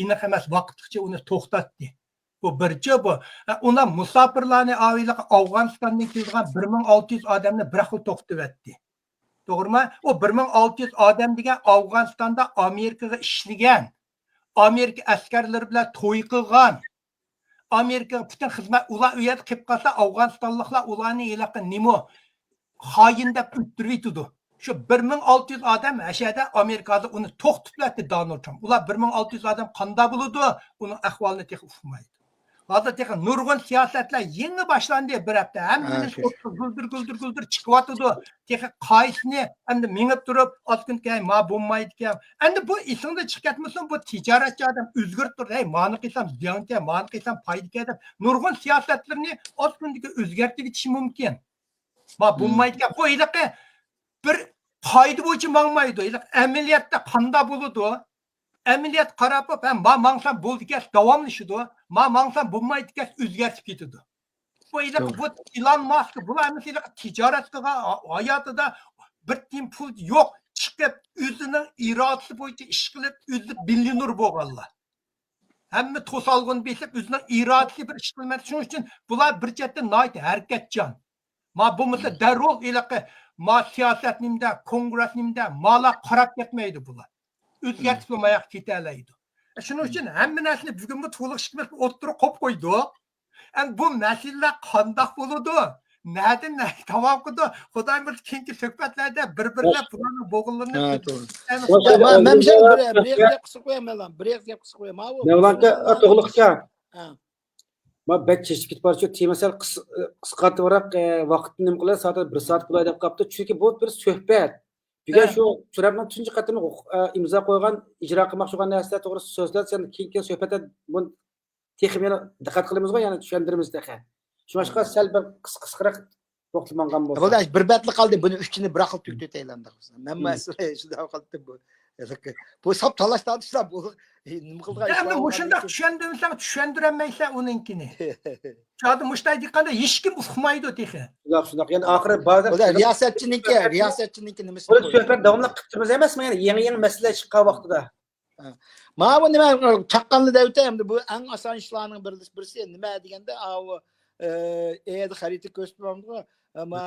Aniq emas vaqtgacha uni to'xtatdi. Bu birinchi bu. Ular musofirlarni Afg'onistondan kelgan 1600 odamni bir xil to'xtatib etdi. To'g'rimi? O 1600 odam degan Afg'onistonda Amerikaga ishlagan, Amerika askarlari bilan to'y qilgan, Amerika butun xizmat ular u yerda qilib qolsa, Afg'onistonliklar ularni e'laqi nima xoin deb o'ttiribdi. Shu 1600 odam ashada Amerikada uni to'xtatdi Donald Trump. Ular 1600 odam qanday bo'ladi? Uning ahvolini texnik uqmaydi. Hozir texnik nurg'un siyosatlar yangi boshlandi bir hafta. Hammamiz guldir chiqyotdi. Texnik qaysini endi mingib turib, otgun keyin ma bo'lmaydi ekan. Endi bu esingda chiqib ketmasin, bu tijoratchi odam o'zgarib turdi. Hey, mani qilsam ziyonga, mani qilsam foydaga deb nurg'un siyosatlarni otgunga o'zgartirib ketishi mumkin. Ma bo'lmaydi ekan. Bu iliqi bir foyda bo'yicha mangmaydi. Amaliyotda qanday bo'ladi? Amaliyot qarab, mansam bo'ldi ekan, davomlashadi. Mansam bo'lmaydi ekan, o'zgartib ketadi. Bu Elon Musk bular mesela ticaret qilgan hayotida bir tim pul yo'q, chiqib o'zining irodasi bo'yicha ish qilib o'zi millioner bo'lganlar. Hamma to'solg'in besib o'zining irodasi bir ish qilmaydi. Shuning uchun bular bir chetdan noit harakatchan. Ma bo'lmasa darrol ilaqa ma siyosat nimda, kongress nimda mala qarab ketmaydi bular. O'zgartib bo'lmayaq ketalaydi. Shuning uchun hamma narsani bugun bu to'liq ish qilib o'tirib qo'yib qo'ydi. Bu masalalar qandoq bo'ladi? Nereden ne? Tamam kudu. Xudoy bir keyingi suhbatlarda bir-birine bularning bo'g'inlarini. Men bir gap qilib qo'yaman lan. Bir gap qilib qo'yaman. Mevlanka to'g'liqcha. Ma bek chechib ketib borchi, temasal qisqartirib vaqtni nim qiladi, soat 1 soat bo'lay deb qopti. Chunki bu bir suhbat. Bugun shu Surabning tunji qatini imzo qo'ygan, ijro qilmoqchi bo'lgan narsa to'g'ri so'zlar, sen keyingi suhbatda bu texmeni diqqat qilamiz-ku, ya'ni tushuntiramiz degan. Şunaşqa sel bir qisqaroq to'xtalmangan bo'lsa. Bular bir batli qoldi, buni uchini bir aql tugtaylandik. Men masala shunday qildim bu. Bu sap talash tartishlar bu nima qilgan? Endi o'shunda tushuntirmaysan uninkini. Chodi mushtay diqqanda hech kim uqmaydi texi. Shundoq. Ya'ni oxiri ba'zi riyosatchiniki nimasi? Bu suhbat davomli qilamiz emasmi? Ya'ni yangi masala chiqqan vaqtida. Mana bu nima chaqqanlida o'tayapti. Bu eng oson ishlarning birisi nima deganda eğer harita göstermemde ama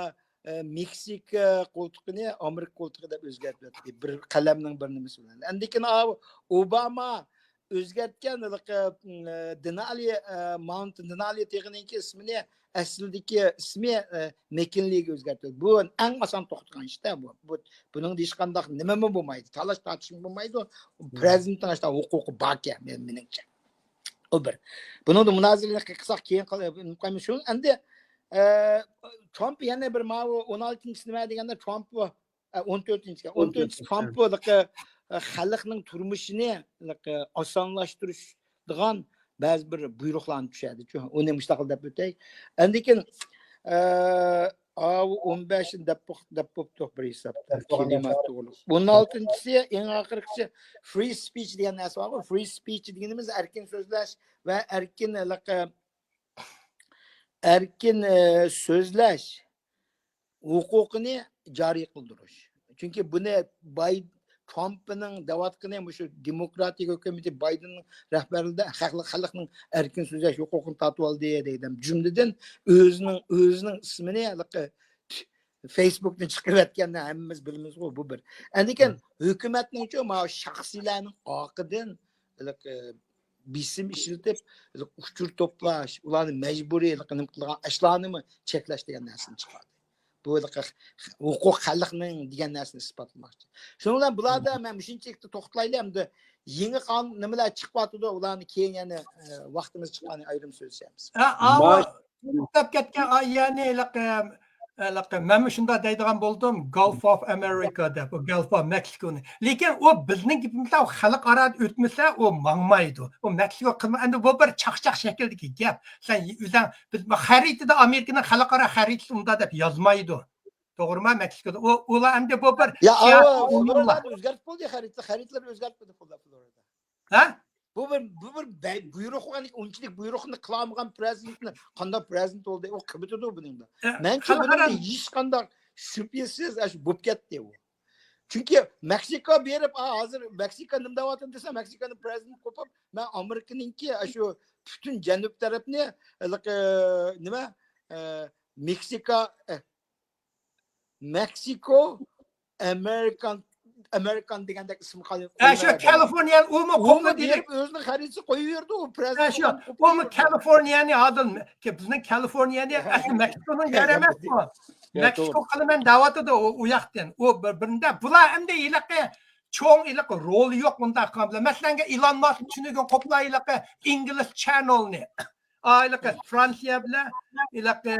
Meksika koltuğunu Amerika koltuğu da özgürtürdü. Bir kalemden bir nimesi bilen. Andikin Obama özgürtken Denali Mountain Denali teknik ismini aslındaki ismi McKinley'e özgürtürdü. Bu en asan toxtgan işte bu. Bunun dişkandak nime mi bulmaydı? Talaş tartışma bulmaydı. Prezidentin işte hukuku bakya menimce. O bir. Bunu da münazirlik kısak keyin qilib şu. Endi Trump yana bir ma 16-chisini nima deganda Trump 14-chi Trump xalqning turmushini osonlashtiradigan ba'zi bir buyruqlarni tushadi. Uni mustaqil deb o'tay. Endikin 15 deb bir hisobda kelimat to'g'ri. 16-chisi eng oxirgisi free speech degan narsa bor. Free speech deganimiz erkin so'zlash va erkin so'zlash huquqini joriy qildirish. Chunki buni Trump'ning davatqini shu demokratik hukumati Bidenning rahbarligida xalqning erkin so'zlash huquqini tatib oldi deydi. Jumladan o'zining ismini Facebook'dan chiqarayotganini hammamiz bilamiz bu bir. Endi hukumatning shaxsiylarning oqidan bisim ishlatib uchur to'plash, ularni majburiy qilgan ishlarni cheklash degan narsani chiqardi. Bu huquq xalqning degan narsani isbotlamoqchi. Shuning bilan bularda men shunchalik to'xtalaylik hamda yangi qonun nimalar chiqyapti, ularni keyin yana vaqtimiz chiqqani ayrim so'zlaymiz. To'xtab ketgan ya'ni men shunda deydigan bo'ldim, Gulf of America deb, Gulf of Mexico'ni. Lekin u bizning gapimizda xalqaro o'tmasa, u mangmaydi. U Meksiko qilma, endi bu bir chaqchaq shakldagi gap. Sen o'zing biz xaritada Amerikaning xalqaro xaritasi unda deb yozmaydi. To'g'rimi? Meksikoda ular endi bu bir ular o'zgarib bo'ldi, xaritlar o'zgarib bo'ldi Florida. Ha? Bu bir buyruq o'g'anlik unchalik buyruqni qilmagan prezidentni qanday prezident bo'ldi, u qilibdi buningda. Menki bunda hech qanday shubhasiz shu bo'lib ketdi u. Chunki Meksika berib, hozir Meksika nima deyapti desa, Meksikaning prezidenti qo'pib, men Amerikaninki shu butun janub tarafni nima Meksiko Amerikan degandek ism qo'yib. Shu Kaliforniya umi qo'yib deb o'zining xaritasi qo'yaverdi u prezident. Shu umi Kaliforniyani adil ki bizning Kaliforniyani asli Meksikoning yeri emas bu. Meksiko qilaman davatida u yoqdan. U birinde bular endi ilaqa cho'ng ilaqa rol yo'q bunda qiladi. Masalan, Elon Musk tushunigan qo'plar ilaqa English Channelni. Ilaqa Fransiya bilan ilaqa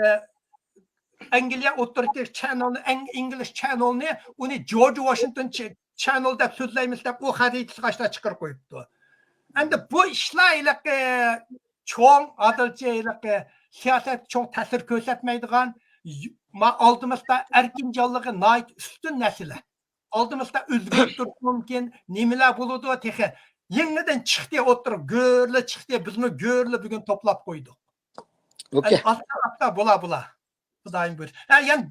Angliya o'rtasidagi channelni, English Channelni uni George Washington Channel deb so'zlaymiz deb u xaritasiga qashta chiqarib qo'yibdi. Endi bu ishlar cho'ng adilcha siyosat cho'ng ta'sir ko'rsatmaydigan oldimizda erkinjonligi nihoyat ustun narsalar. Oldimizda o'zgarib turishi mumkin, nimalar bo'ladi texi. Yangidan chiqdi o'tirib, go'rli chiqdi, bizni go'rli bugun to'plab qo'ydi. Okay. Asta bular. Xudoyim buyur. Yani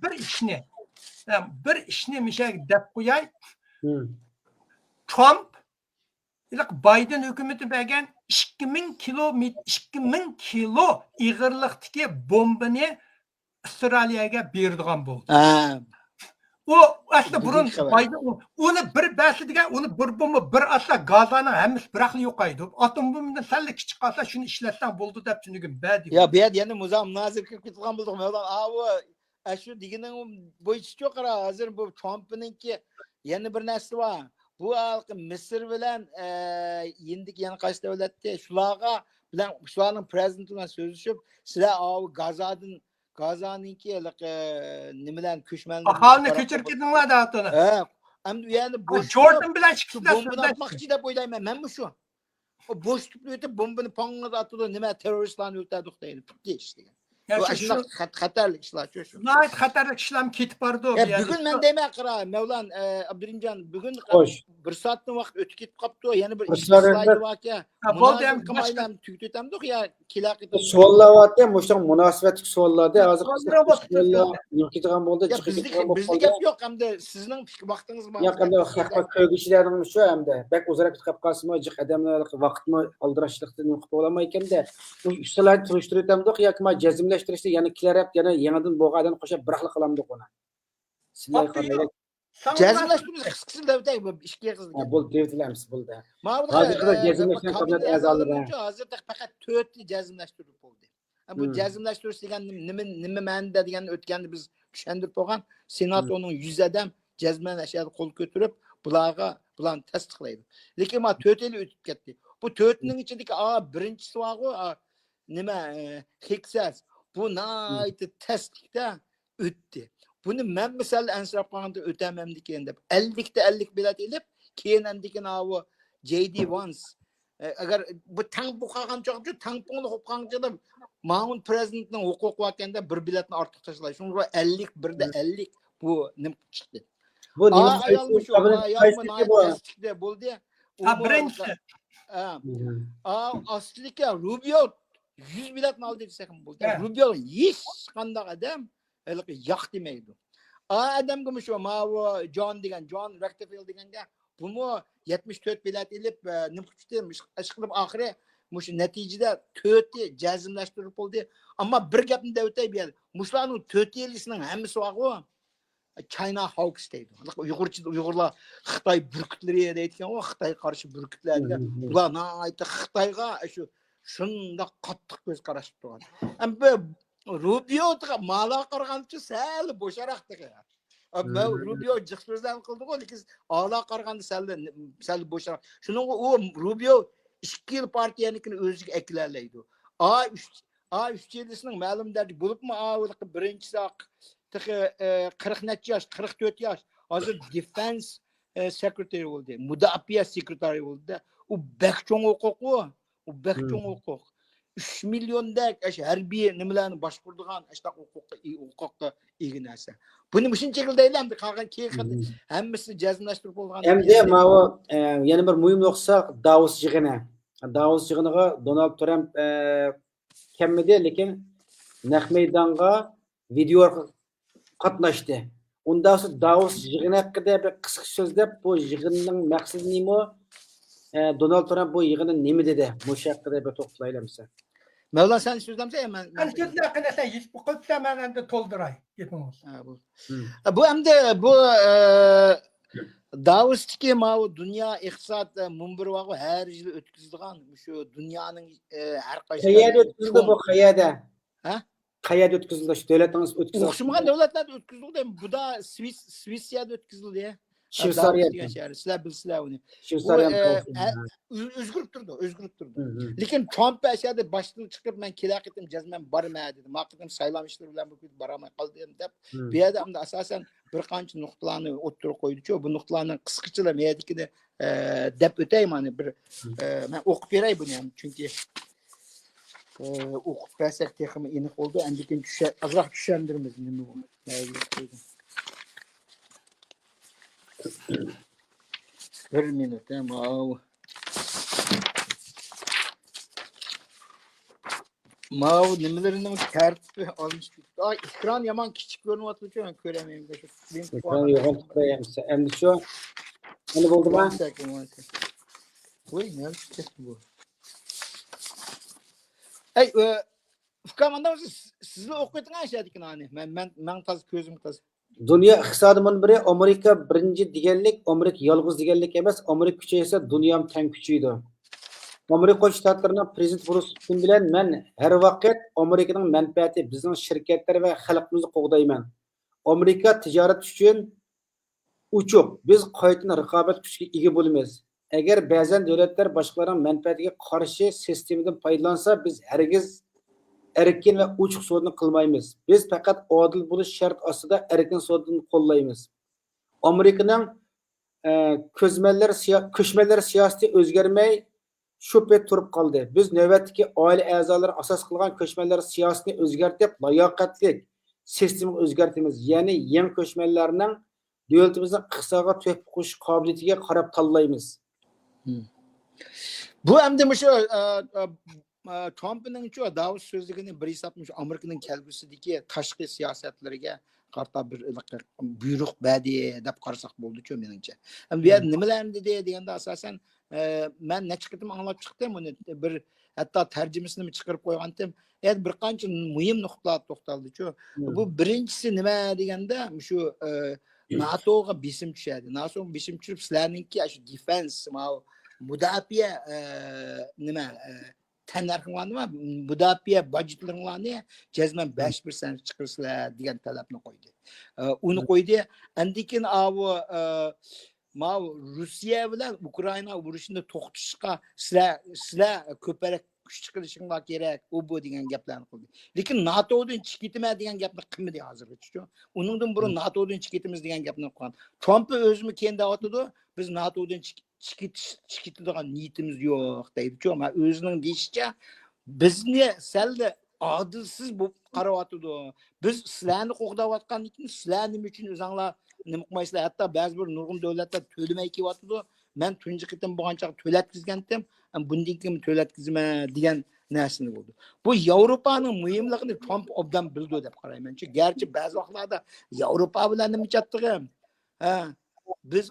bir ishni misha deb qo'yay. Hı. Trump Biden hükümeti bergen 2000 kilo ig'irliqdagi bombani Avstraliyaga berdigan bo'ldi. Ha, O aslında Bugün burun xabar. Biden onu bir bäsi degan, onu bir bomba bir atsa Gazanın hemmisi bıraklı yo'qaydi. Atom bombundan sal kichik qolsa shuni ishlatsan bo'ldi deb tushunigim badi. Ya bir yana muzam nazir kirib ketgan bo'ldik. Mevlan avu shu deganing bo'yicha qara, hozir bu Trump'ninki yana bir narsa bor. Bu Misr bilan yendik yana qaysi davlatda shularning prezidenti bilan so'zlashib, sizlar avu Gazanınki nimadan ko'chmanlik Aholini ko'chirib ketinglar da atoni. Endi u yerni Jordan bilan bombani chiqishlar. atmoqchi deb o'ylayman. Men bu shu. O bo'shlikni o'tib bombani pong'ida atadi, nima terroristlarni o'ltirdik deydi. Bitti ish degan. Ya Bu shu shunday xatarli ishlar shu. Nəhayət xətərli işləm ketib bardı o bir yerdə. Bugün men demay qara, Mevlan Abdurimjon, bugün bir soatdan vaqt o'tib ketib qopti. Yana bir slayd bor-ku. Bo'ldi ham qamaylam tugib o'tamdik ya, kelaqit. Savollar mushtoq munosabatli savollarda hozir yo'qitgan bo'ldi, chiqib bizda gap yo'q, hamda sizning vaqtingiz bor. Yo'q, hamda xalqqa ko'gishlarning shu hamda bak o'zaro qilib qolsimi, jiq odamlar vaqtni aldirashlikdan yo'q bo'lamay ekanda. Bu ishlarni turishtirib o'tamdik yoki ma jazmlashtirishni yana kilarab, yana yangidan bo'g'adan qo'shib birxil qilamdik uni. Sizlar qanday Jazmlashtirish qisqasi davtay bu ishga qizdi. bo'ldi deyilamiz bo'ldi. Hozirda jazmlashgan qabiliyat a'zolari. Hozirda faqat 4 jazmlashtirib bo'ldi. Bu jazmlashtirish degan nima ma'noda deganni o'tganda biz tushundirib bo'lgan. Senatoning 100 odam jazmlashga qo'l ko'tarib, bularni tasdiqlaydi. Lekin ma 4 yil o'tib ketdi. Bu 4ning ichidagi birinchisi bor, nima Texas. Bu nayt tasdiqda o'tdi. Buni men misal ansirab qolganda o'tamamdikan deb 50 ta 50 bilet elib, keyin andikin avu JD Vance agar bu tang bu qolgan joqda tangpongni qo'yib qolganda Mount Presidentning huquqi bo'lganda bir biletni ortiq tashlay. Shunga 50 birda 50 bu nim chiqdi. Bu nima bo'ldi? Birinchi. Aslida Rubio 100 biletni oldi desam bo'ldi. Rubio hech qanday odam yo'q demaydi. Adamga shu John degan, John Rockefeller deganga buni 74 bilet elib nima qilib ishqilib oxiri shu natijada 4 jazmlashtirib bo'ldi. Ammo bir gapni da o'tay berdi. Mushlarning 4 yilisining hammasi bor-ku. China Hawks deydi. Uyg'urlar Xitoy burkutlari deydigan, Xitoy qarshi burkutlar degan. Bular aytdi Xitoyga shunda qattiq ko'z qarashib turgan. Rubio mala qarag'ancha sal bo'sharoq degan. Rubio jiq so'zlar qildi-ku, lekin ola qarag'anda sal bo'sharoq. Shuning u Rubio 2 yil partiyanikini o'ziga aklarlaydi. A3 yilisining ma'lum dardi bo'libmi? Birinchisi 40 necha yosh, 44 yosh. Hozir Defense Secretary bo'ldi. Mudofaa sekretari bo'ldi. U bakchong huquqi, u bakchong huquq. 3 milliondak harbiy nimalarni boshquradigan huquqqa ega narsa. Buni shuncha yilda e'landi, qolgan keyin hammasi jazmlashtirib bo'lgan. Endi mana yana bir muhim nuqta Davos yig'ini. Davos yig'iniga Donald Trump kelmadi, lekin naq maydonga video qatnashdi. Undan so'ng Davos yig'ini haqida bir qisqa so'zlab, bu yig'inning maqsadi nima? Donald Trump bu yig'ini nima dedi? Bu haqida bir to'xtalaymiz. Mevlan sen so'zlamsa men so'zlar haqida hech bu qilsa men endi to'ldiray. Gapimiz. Bu hamda bu Davos'taki dunyo iqtisod munbiri var, her yıl o'tkazilgan shu dunyoning har qaysi qayerda o'tkazildi bu qayerda? Ha? Qayerda o'tkazildi? Shu davlatimiz o'tkazildi. O'xshamagan davlatlarda o'tkazildi. Bu da Svitsiyada o'tkazildi. Shveysariya. Sizlar bilsizlar uni. Shveysariya o'zgarib turdi. Lekin Trump ashada boshdan chiqib men kelaqetim jazman borman dedi. Maqsadim saylanishlar bilan bu boramay qoldim deb. Bu yerda ham asosan bir qancha nuqtalarni o'ttirib qo'ydi-ku. Bu nuqtalarni qisqachalab meyadikini deb o'tayman bir men o'qib beray buni ham, chunki o'qib bersak texmi aniq bo'ldi. Andikin azroq tushundiramiz nima bu. Bir minut Mav nimalarni tartib olmuş. Ekran yaman kichik ko'rinyapti-ku, ko'ramayman. Ekran yo'qotib qo'yamiz. Endi shu Ne oldu One mu? second, one second. Wait, ne yapacak bu? Ey, Fıkamanda sizi okuyatın aşağıdaki nani. Ben taz közüm taz. Dünya iqtisodimon biri Amerika birinci deganlik, Amerika yolg'iz deganlik emas. Amerika kuchaysa dunyom teng kuchaydi. Amerika Qo'shma Shtatlarining prezident bo'lishi bilan men har vaqt Amerikaning manfaati, bizning shirkatlar va xalqimizni qo'g'dayman. Amerika tijorat uchun uchuq. Biz qaytadan raqobat kuchiga ega bo'lamiz. Agar ba'zan davlatlar boshqalarning manfaatiga qarshi sistemadan foydalansa, biz hargiz erkin va ochiq savdoni qilmaymiz. Biz faqat odil bo'lish shart ostida erkin savdoni qo'llaymiz. Amerikaning ko'chmanlar siyosati o'zgarmay shu payt turib qoldi. Biz navbatdagi oila a'zolari asos qilgan ko'chmanlar siyosatini o'zgartirib, layoqatli sistemaga o'zgartiramiz. Ya'ni yangi ko'chmanlarning davlatimizning iqtisodiga to'p qo'yish qobiliyatiga qarab tanlaymiz. Bu hem de şu Trump'ın şu Davos sözlüğünü bir hesapmış Amerika'nın kelgüsüdeki taşkı siyasetleriga qarta bir buyruk badi dep qarsak boldu çö meningçe. Hem bir nimelerni dedi degende asasen men ne çıktım anlap çıktım onu bir hatta tercümesini mi çıkarıp koygandım. Yani bir qancha mühim noktalar to'xtaldi çö. Bu birincisi nima degende şu NATO'ga bisim düşedi. NATO bisim düşüp sizlarninki şu defense mudofaa nima tanlarxonlarni mudofaa budjetlaringlarni jazman 5% chiqarsizlar degan talabni qo'ydi. Uni qo'ydi. Andikin avu Rossiya bilan Ukraina urushini to'xtatishga sizlar ko'proq kuch chiqarishinglar kerak. U bu degan gaplarni qildi. Lekin NATOdan chiqitma degan gapni qilmadi hozirgacha. Uningdan burun NATOdan chiqitimiz degan gapni qilgan. Trump o'zimi kendi aytdi, biz NATOdan chiqitadigan niyatimiz yo'q deydi. Ama o'zining deyishicha bizni salda adilsiz bo'lib qarayotdi. Biz sizlarni qo'g'dayotgan ekan, sizlar nima uchun o'zinglar nima qilmaysizlar? Hatto ba'zi bir nurg'un davlatlar to'lamay kelyotdi. Men tunji qitim bo'lgancha to'latkizgandim, bundan keyin to'latkizma degan narsani bo'ldi. Bu Yevropaning muhimligini Trump obdan bildi deb qarayman. Chunki garchi ba'zi vaqtlarda Yevropa bilan nima chatdig'im. Biz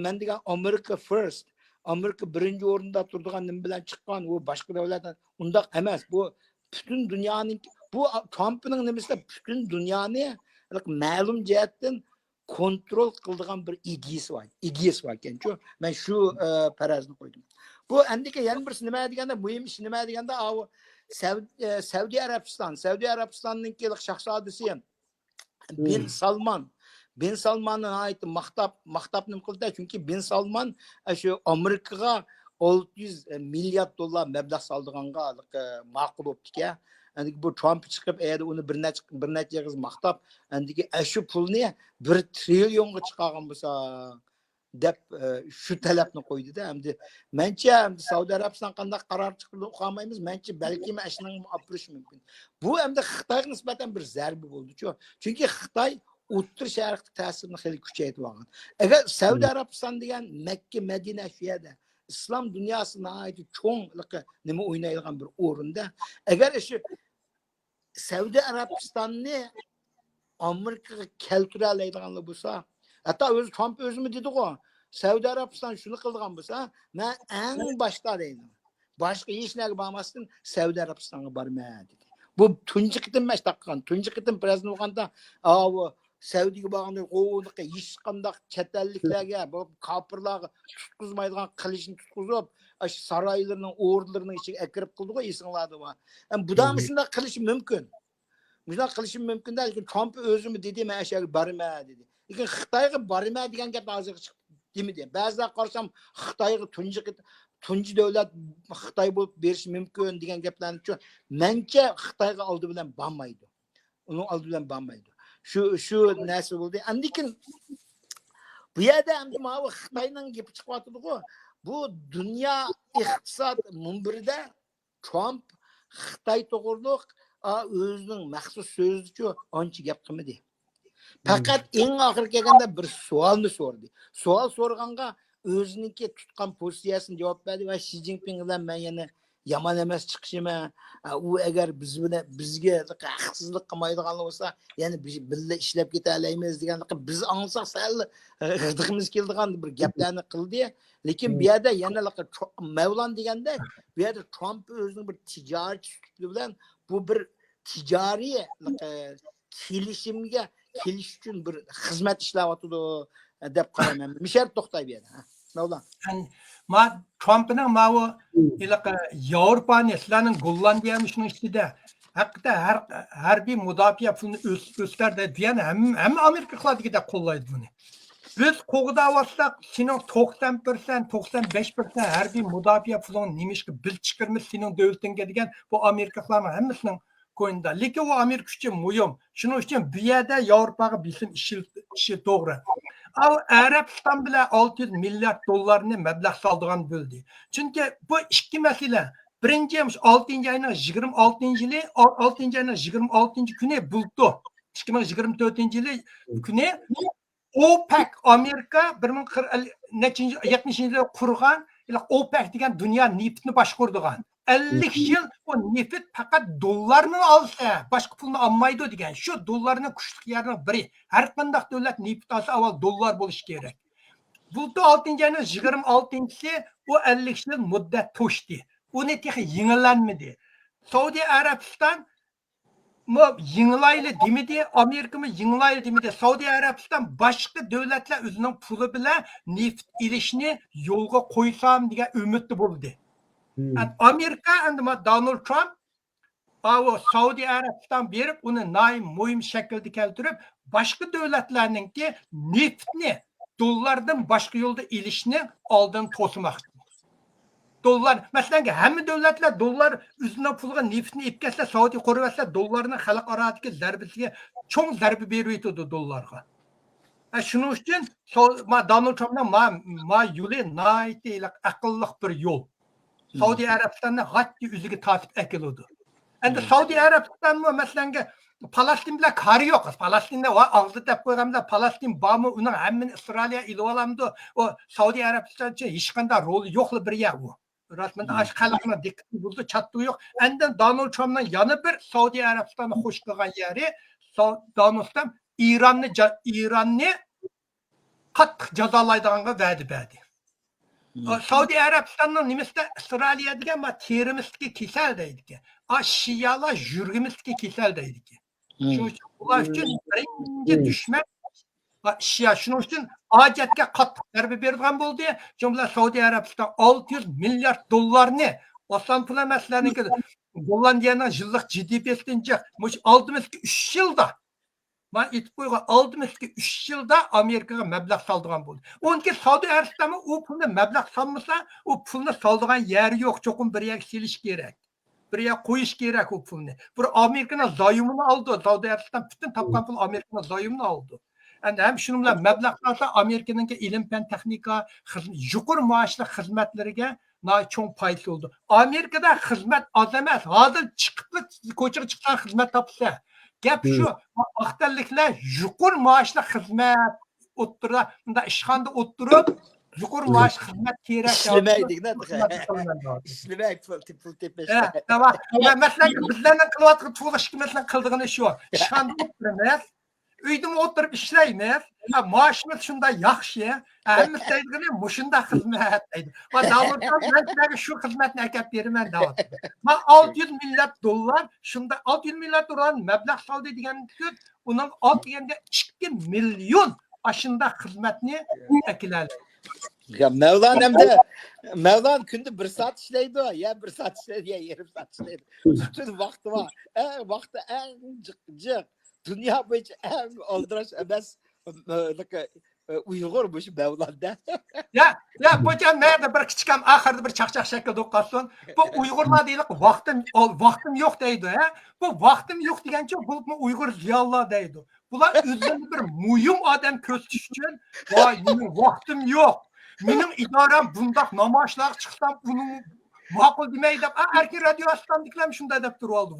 men degan America first. Amerika birinchi o'rinda turadigan nim bilan chiqqan, u boshqa davlatdan undaq emas. Bu butun dunyoning bu Trumpning nimasida butun dunyoni ma'lum jihatdan kontrol qiladigan bir ideyasi bor ekan-ku. Men shu farazni qo'ydim. Bu endiki yana bir nima deganda, muhim ish nima deganda, Saudiya Arabistonning shahzodasi Bin Salman'ın ait mahtap nima qildi? Chunki Bin Salman shu Amerikaga 600 milyar dollar mablag' soldiganga ma'qul bo'libdi-ku. Endi bu Trump chiqib endi uni bir necha yig'iz maqtab, endi shu pulni 1 trillionga chiqargan bo'lsa deb shu talabni qo'ydi-da. Endi mencha Saudiya Arabiston qanday qaror chiqdi o'qamaymiz. Mencha balki mashinaning opirish mumkin. Bu endi Xitoyga nisbatan bir zarba bo'ldi-ku. Chunki Xitoy O'ttir Sharqning ta'sirini xeli kuchaytirib olgan. Agar Saudiya Arabiston degan Makka, Madina shu yerda islom dunyosida cho'ng nima o'ynaydigan bir o'rinda, agar shu Saudiya Arabistonni Amerikaga keltira oladiganlar bo'lsa, hatto o'zi Trump o'zimi dedi-ku, Saudiya Arabiston shuni qilgan bo'lsa, men eng boshda deydi. Boshqa hech narsa bo'lmasdan Saudiya Arabistonga bormayman dedi. Bu tunji qitim emas taqqan. Tunji qitim prezident bo'lganda, Saudiyaga borganda o'nqi hech qanday chet elliklarga, bu kofirlarga tutqizmaydigan qilishni tutqizib, shu saroylarning o'rnlarining ichiga akirib qildi-ku, esinglarda bor. Budan shunday qilish mumkin. Bunday qilishim mumkin-da, lekin Trump o'zimi dedi, men shu yerga bormayman dedi. Lekin Xitoyga bormayman degan gap hozir chiqdi demidi. Ba'zilar qarsam Xitoyga tunji davlat Xitoy bo'lib berish mumkin degan gaplarni uchun mencha Xitoyga oldi bilan bormaydi. Uning oldi bilan bormaydi. Shu narsa bo'ldi. Lekin bu yerda ham Xitoyning gapi chiqyapti-ku. Bu dunyo iqtisod munbirida Trump Xitoy to'g'riliq o'zining maxsus so'zicha ancha gap qilmadi. Faqat eng oxirgi kelganda bir savolni so'radi. Savol so'raganga o'ziniki tutgan pozitsiyasini javob berdi va Xi Jinping bilan men yana yomon emas chiqishimi, u agar bizga haqsizlik qilmaydigan bo'lsa, ya'ni birga ishlab keta olamiz deganlikni biz anglasak sal g'idimiz keladigan bir gaplarni qildi. Lekin bu yerda yana Mavlon deganda, bu yerda Trump o'zining bir tijorat bilan bu bir ticari kelishimga kelish uchun bir xizmat ishlayotdi deb qarayman. Mishar to'xtay bu yerda. Mavlon. Ma Trump'ning mavu ilaqa Yevropani sizlarning Gollandiyamishning ichida haqda harbiy mudofaa pulini o'stardi degan hamma Amerika qiladigan qo'llaydi buni. Biz qo'g'davotsak, sening 90%, 95% harbiy mudofaa pulini nimishga biz chiqirmiz sening davlatingga degan bu Amerikaliklarning hammasining ko'yinda. Lekin u Amerika uchun muhim. Shuning uchun bu yerda Yevropaga bisim ishi to'g'ri. Al Arabiston bilan 600 milliard dollarni mablag' soldigan bo'ldi. Chunki bu ikki masala. Birinchi 6-oyning 26-yili, 6-oyning 26-kuni buldi. 2024-yili kuni OPEC Amerika 1970-yilda qurgan OPEC degan dunyo neftni boshqaradigan. 50 yil o neft faqat dollarni olsa, boshqa pulni olmaydi degan. Shu dollarning kuchli yerining biri. Har qanday davlat neft olsa, avval dollar bo'lishi kerak. Buldi 6-oyning 26-si o 50 yil muddat to'shdi. Uni texi yenilanmadi. Saudiya Arabiston yenilayli demedi, Amerika mı yenilayli demedi. Saudiya Arabiston boshqa davlatlar o'zining puli bilan neft ilishni yo'lga qo'ysam degan umidda bo'ldi. And Amerika and Donald Trump Saudiya Arabiston berib uni muhim shaklda keltirib, boshqa davlatlarningki neftni dollardan boshqa yo'lda ilishni oldin to'smoqchi. Dollar, masalan, hamma davlatlar dollar o'zining puliga neftni ipkasa, Saudiya qo'rvasa dollarni xalqarodagi zarbasiga cho'ng zarba berib o'tadi dollarga. Shuning uchun Donald Trumpning yo'li aqlli bir yo'l. Saudiya Arabistonni g'atti o'ziga tortib akiladi. Endi Saudiya Arabistonmi masalan Falastin bilan qari yo'q. Falastinda og'zi deb qo'yganlar Falastin bormi, uning hammani Isroiliya ilib olamdi. O Saudiya Arabistoncha hech qanday roli yo'qli bir yer u. Rasman ash xalqni diqqati bo'ldi, chatdi yo'q. Endi Donald Trumpning yana bir Saudiya Arabistonni xush qilgan yeri, Donald Trump Iranni qattiq jazolaydiganga va'da berdi. Saudiya Arabistonning nimasida Isroiliya degan terroristga kasal deydi. Shiyalar jurgimistga kasal deydi. Shuning uchun ular uchun birinchi dushman Shiya. Shuning uchun hojatga qattiq zarba bergan bo'ldi. Jumla Saudiya Arabiston 600 milliard dollarni oson pul emaslarniki Gollandiyaning yillik GDP'sidan oldimizki 3 yilda ben aytib qo'ygan oldimizki 3 yilda Amerikaga mablag' soldigan bo'ldi. Onki Saudiya Arabistoni u pulni mablag' solmasa, u pulni soldigan yeri yo'q, cho'qim bir yer selish kerak. Bir yer qo'yish kerak u pulni. Bir Amerikaning zoyimini oldi. Saudiya Arabiston butun topgan pul Amerikaning zoyimini oldi. Endi ham shuning bilan mablag' solsa Amerikaning ilm-fan texnika, yuqori maoshli xizmatlariga cho'ng foyda bo'ldi. Amerikada xizmat oz emas. Hozir chiqib ko'chaga chiqqan xizmat topsa gap shu, vaqtliklar yuqori maoshli xizmat o'ttirib, unda ishxonada o'ttirib, yuqori maosh xizmat kerak. İşlemaydi-da. İşlemaydi pul tepish. Masalan, bizlarning qilayotgan to'lashki masalan qildigani shu. Ishxonada o'tiramiz, uyda o'tirib ishlaymiz. Maoshimiz shunday yaxshi, hammasi deydigani mushunda xizmat deydi. Va davlatdan shu xizmatni akab beraman deyapti. Men 600 milliard dollar shunda 600 milliard dollar mablag' soldi degan so'z, uning deganda 2 million ashunda xizmatni akiladi. Ya Mevlan kunda 1 saat ishlaydi, ya 1 saat ishlaydi, ya yarım saat ishlaydi. Bütün vaqti var. Vaqti eng jiq. Dünya bo'yicha eng oldirash emas Uyg'ur bu shu Mevlanda. Ya bo'jan nerede bir kichkam oxirida bir chaqchaq shaklda o'qasin. Bu Uyg'urlar deylik, vaqtim yo'q deydi, ha? Bu vaqtim yo'q degancha bu Uyg'ur ziyolilar deydi. Bular o'zlarini bir muhim odam ko'rsatish uchun, voy, mening vaqtim yo'q. Mening idoram bundaq namoyishlar chiqsam uni ma'qul demaydi deb, erkin radio astandiklarim shunday deb turib oldi.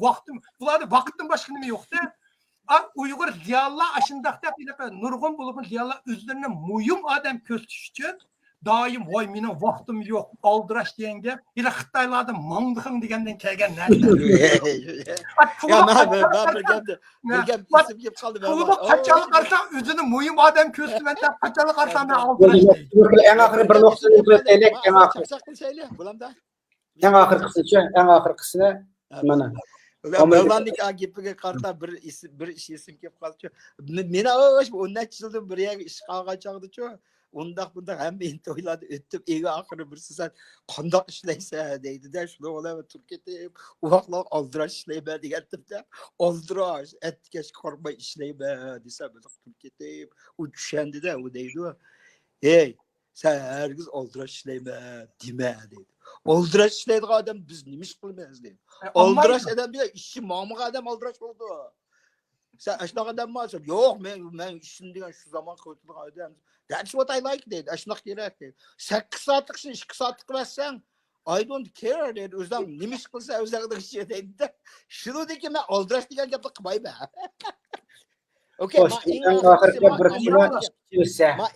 Bularda vaqtdan boshqa nima yo'q-da. Uyg'ur ziyolilar ashundaq deb nurg'un bo'lgan ziyolilar o'zlarini muhim odam ko'rsatish uchun doim voy mening vaqtim yo'q aldirash degan gap ila xitoylarda mangdixing degenden kelgan narsa Ya ben bir gap isim gibi kaldı. Tuğba kaçalı qarsan özünü mühim adam köstümen deb kaçalı qarsan ben Bu aldirash deydi. en ahir bir nuqtani o'taylik, en ahir. Çapsaklı şeyle bulamda. En ahirqisini, en ahirqisini mana. Mevlan'daki gipiga qarta bir isim kelib qoldi. Meni o'sh 10 yildan bir yerga ish qilgan chog'da-chu. Bundaq hamma intoylarni o'tib, ega oxiri birisi sen qandoq ishlaysan deydi-da, shuni olib turib ketib, u vaqtlar oldirash ishlayman degandim-da. Oldirash, atkash qormay ishlayman desa, biz turib ketib, u tushandi-da, u deydi. Ey, sen hergiz oldirash ishlayman dema deydi. Oldirash ishlaydigan odam biz nima ish qilmaymiz deydi. Oldirash adam bilan ishchi mo'miga adam oldirash bo'ldi. Sen shunaqa odam emassan. Yo'q, men ishim degan shu zamon qiladigan odam. That's what I like deydi. Shunaqa kerak deydi. 8 soatlik ishni 2 soatlik qilasan, I don't care deydi. O'zim nima ish qilsa o'zingda ish deydi. Shuningdek men oldirash degan gapni qilmayman. Okay, ma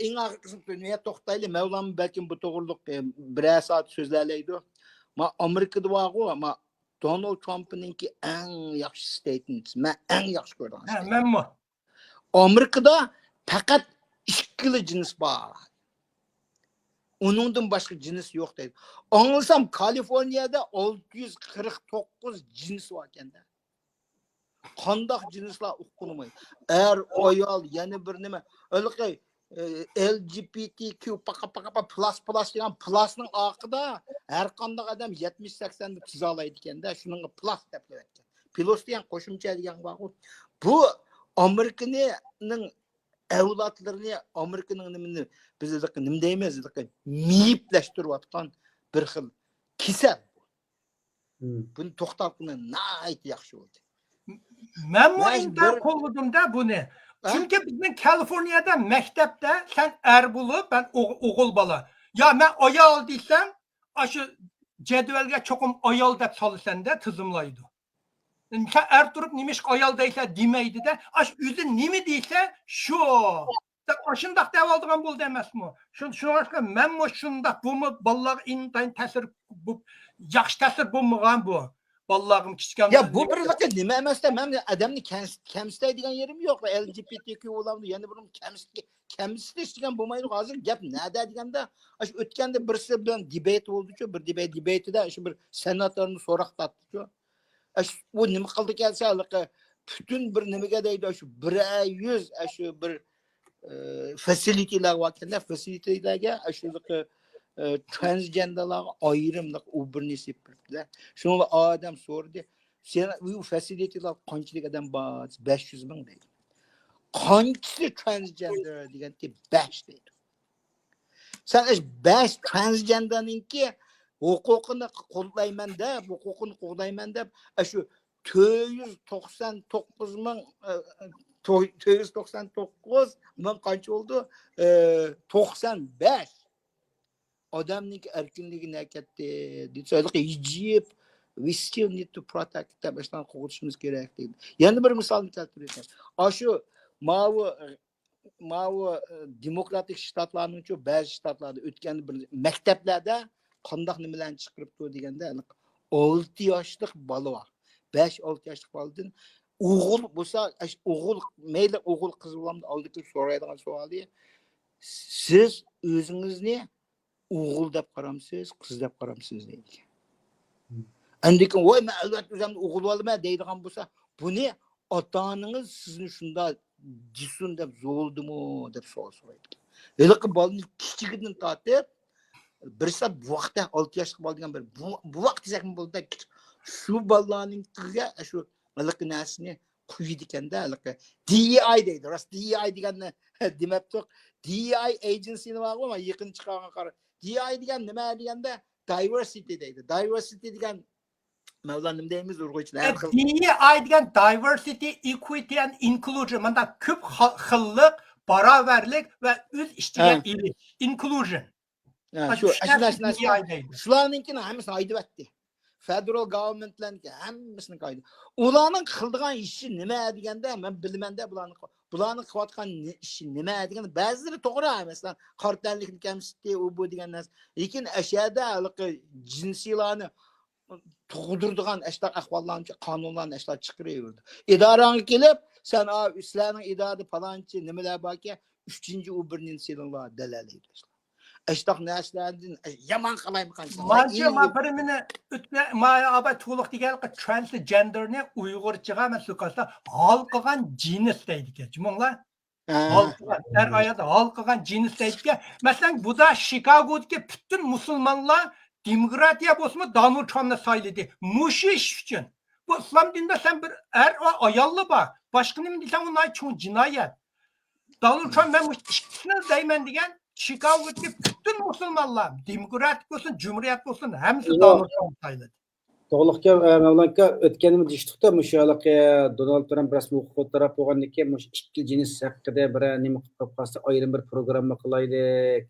eng ahirqisini dunyo to'xtayli. Mevlam balkim bu to'g'riliq bir soat so'zlaydi. Ma Amerikada bor-ku, ma Donald Trump'ninki eng yaxshi statement. Men eng yaxshi ko'rdim. Menmi? Amerikada faqat ikkili jins bor. Onundan başka cins yo'q deydi. Anlasam Kaliforniyada 649 cins var ekan-da. Qandaq jinslar uqulmaydi. Ayol yana bir nima, o'liqay LGBTQ plus degan plusning oqida har qanday odam 70-80 deb chiza oladi ekan-da, shuningga plus deb qo'ygan. Plus degan qo'shimcha degan bor. Bu Amerikaning avlodlarini Amerikaning nimani biz nima deymiz, miyiplashtirayotgan bir xil kasal. Buni to'xtatishni nayt yaxshi bo'ldi. Men bu indan qo'lladimda buni. Chunki bizning Kaliforniyada maktabda sen er bo'lib, ben o'g'il bola. Ya men ayol desam, shu jadvalga cho'qim ayol deb solsanda tizimlaydi. Sen er turib nimish ayol deysa demaydi-da, o'zi nima deysa shu. Shundaq deb oldigan bo'ldi emasmi? Shunga men shundaq bumi bolalar intayin ta'sir bu yaxshi ta'sir bo'lmagan bu. Ballagım kichkan. Ya bu bir vaqt nima emasda, men odamni kamsitadigan yerim yo'q. LGBTQ olamdi, yana buni kamsitish degan bo'lmaydi. Hozir gap nada deganda, shu o'tganda birisi bilan debate bo'ldi-ku, bir debate'da shu bir senatorni so'roq tatdi-ku. Bu nima qildi kelsa, butun bir nimaga deydi, shu 100 shu bir facility'lar vakanda facility'larga shu transgenderlarga ayrimlik u bir nisib bildilar. Shunga odam so'radi. Sen bu facility'lar qanchalik odam bor? 500 ming deydi. Qanchasi transgender deganda 5 deydi. Sen 5 transgenderninki huquqini qo'llayman deb, huquqini qo'llayman deb shu 499 ming 499 ming qancha oldu? 95 adamning erkinligini akatdi. Deydi, Egypt, we still need to protect them. Baştan qo'yishimiz kerak deydi. Yana bir misolni keltirayman. Shu mavi demokratik shtatlarning ba'zi shtatlarda o'tgan bir maktablarda qandoq nimalarni chiqiribdi deganda 6 yoshlik bola bor. 5-6 yoshlik boladan o'g'il bo'lsa, o'g'il mayli o'g'il qiz bo'lamdi, oldiki so'raydigan savoli, siz o'zingizni o'g'il deb qaramsiz, qiz deb qaramsiz deydi. Andikin voy men albatta o'zimni o'g'il olaman deydigan bo'lsa, buni ota-onangiz sizni shunda jisun deb zo'ldimi deb savol so'raydi. Lekin bolani kichigidan tortib bir soat vaqtda 6 yoshli bola degan bir bu vaqt desakmi bo'ldi, shu bolalarninkiga shu iliqi narsani qo'ydi ekanda, DEI deydi. Rost DEI deganni demabdi. DEI agencyni bormi, yaqin chiqqan qara. DEI degan nima deganda diversity deydi. Diversity degan Mevlan nima deymiz urg'uchilar? DEI degan diversity, equity and inclusion. Mana ko'p xillik, barobarlik va o'z ishtiga elish. Inclusion. Shu shularninkini hammasini aytibdi. Federal government'larniki hammasini qaydi. Ularning qildigan ishi nima deganda men bilmanda bularni qilayotgan ishi nima degan ba'zilari to'g'ri masalan qartlarlikni kamsitdi u bu degan narsa lekin ashada jinsiylarni tug'dirdigan ashlar ahvollarni qonunlarni ashlar chiqaraverdi idoranga kelib sen sizlarning idorada palonchi nimalar borki 3-chi u birinchi silinglar dalalaydi ashtoq narsalardan yomon qilmayman Manca ma birimini ütme ma aba to'liq degan transgenderni Uyg'urchaga masukasda hal qilgan jins deydi ekan. Jumonglar. Hal qilgan har oyatda hal qilgan jins deydi ekan. Masalan, bu da Chicago'dagi butun musulmonlar demokratiya bo'lsa Donald Trumpni sayladi. Mush ish uchun. Bu islom dinida sen bir er ayolli bor. Boshqa nima desang unday cho'ng jinoyat. Donald Trump ben bu ikkisini deyman degan Chicago'dagi bütün musulmonlar, demokratik bo'lsin, jumhuriyat bo'lsin, hamsi Donald Trump sayladi. To'g'liqga Mavlanka o'tganimiz deyishdi-da, mushalarga Donald Trump rasmiy huquq taraf bo'lgandan keyin mush ikki jins haqida bir nima qilib qolsa ayrim bir programma qilaylik.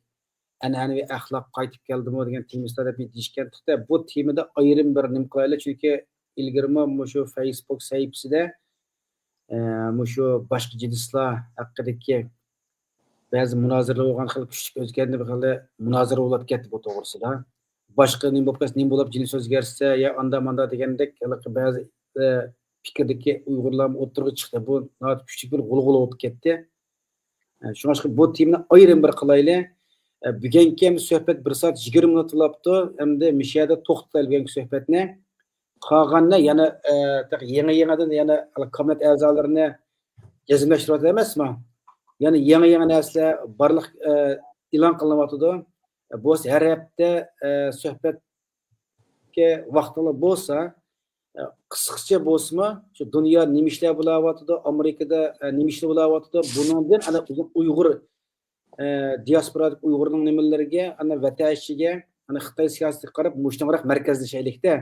An'anaviy axloq qaytib keldimi degan temada deyishgan-da. Bu temada ayrim bir nima qilaylik, chunki ilgirma mushu Facebook sahifasida mushu boshqa jinslar haqidagi ba'zi munozaralar bo'lgan xil kuchli o'zgardi bir xil munozara bo'lib ketdi bu to'g'risida. Boshqa nima bo'lib ketsa, nima bo'lib jins o'zgarsa ya anda-manda degandek ba'zi fikrdagi Uyg'urlar o'tirg'i chiqdi. Bu kuchli bir g'ulg'ula bo'lib ketdi. Shuning uchun bu temani ayrim bir qilaylik. Bugungi suhbat 1 soat 20 minut bo'libdi. Endi mishada to'xtalgan suhbatni qolganni yana yangidan yana komment a'zolarini yozimlashtirib emasmi? Yani yangi narsalar barliq e'lon qilinyapti. Bu har hafta suhbatga vaqtlar bo'lsa, qisqacha bo'lsa, shu dunyo nima ishlar bo'layapti, Amerikada nima ishlar bo'layapti, bundan ana Uyg'ur diasporadagi Uyg'urning nimalariga, ana vatanchiga, ana Xitoy siyosatiga qarab mushtamroq markazlashaylikda.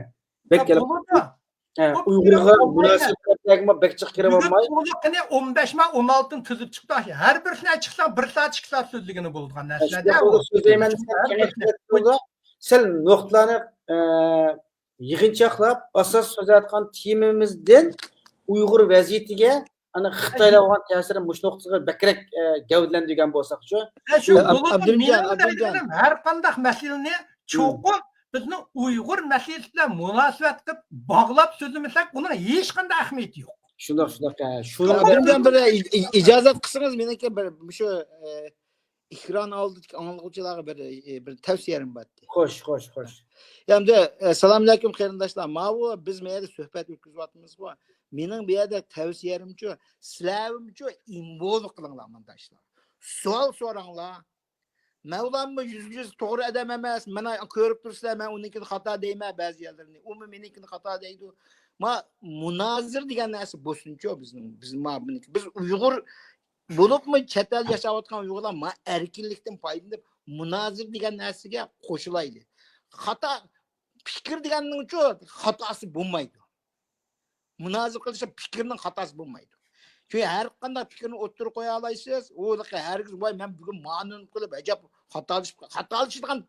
Uyg'urlar munosabatlarga bekchiq kirib olmay. Qani 15 ma 16 tuzib chiqdi. Har birisini chiqsam 1 soat 2 soat so'zligini bo'lgan narsalarda. So'zlayman sil nuqtalarni yig'inchoqlab asos so'zlayotgan temamizdan Uyg'ur vaziyatiga ana Xitoylar olgan ta'siri mush nuqtaga bakrak gavdlantirgan bo'lsak-chi. Shu Abduljon har qanday masalani cho'qib bizni Uyg'ur masalasi bilan munosabat qilib bog'lab so'zlamasak, uning hech qanday ahamiyati yo'q. Shundoq. Abduljon bir ijozat qilsangiz meniki shu ekran oldidagi anglag'uvchilarga bir tavsiyam bor. Xo'sh. Endi assalomu alaykum qarindoshlar. Mana biz bu yerda suhbat o'tkazyapmiz-ku. Mening bu yerda tavsiyamchi, sizlarga involve qilinglar mendashlar. Savol so'ranglar. Mavlammi yüz to'g'ri adam emas. Mana ko'rib turibsizlar, men unikini xato deyman ba'zi yerlarni. U menikini xato deydi. Ma munozir degan narsa bo'lsin-ku bizning. Biz Uyg'ur bo'libmi chet el yashayotgan Uyg'urlar ma erkinlikdan foydalanib munozir degan narsaga qo'shilaylik. Xato fikr deganning-ku xatosi bo'lmaydi. Munozir qilishda fikrning xatosi bo'lmaydi. Çünkü her qanday fikrni o'ttirib qo'ya olasiz. U hargiz voy men bugun ma'lum qilib ajab xatolashgan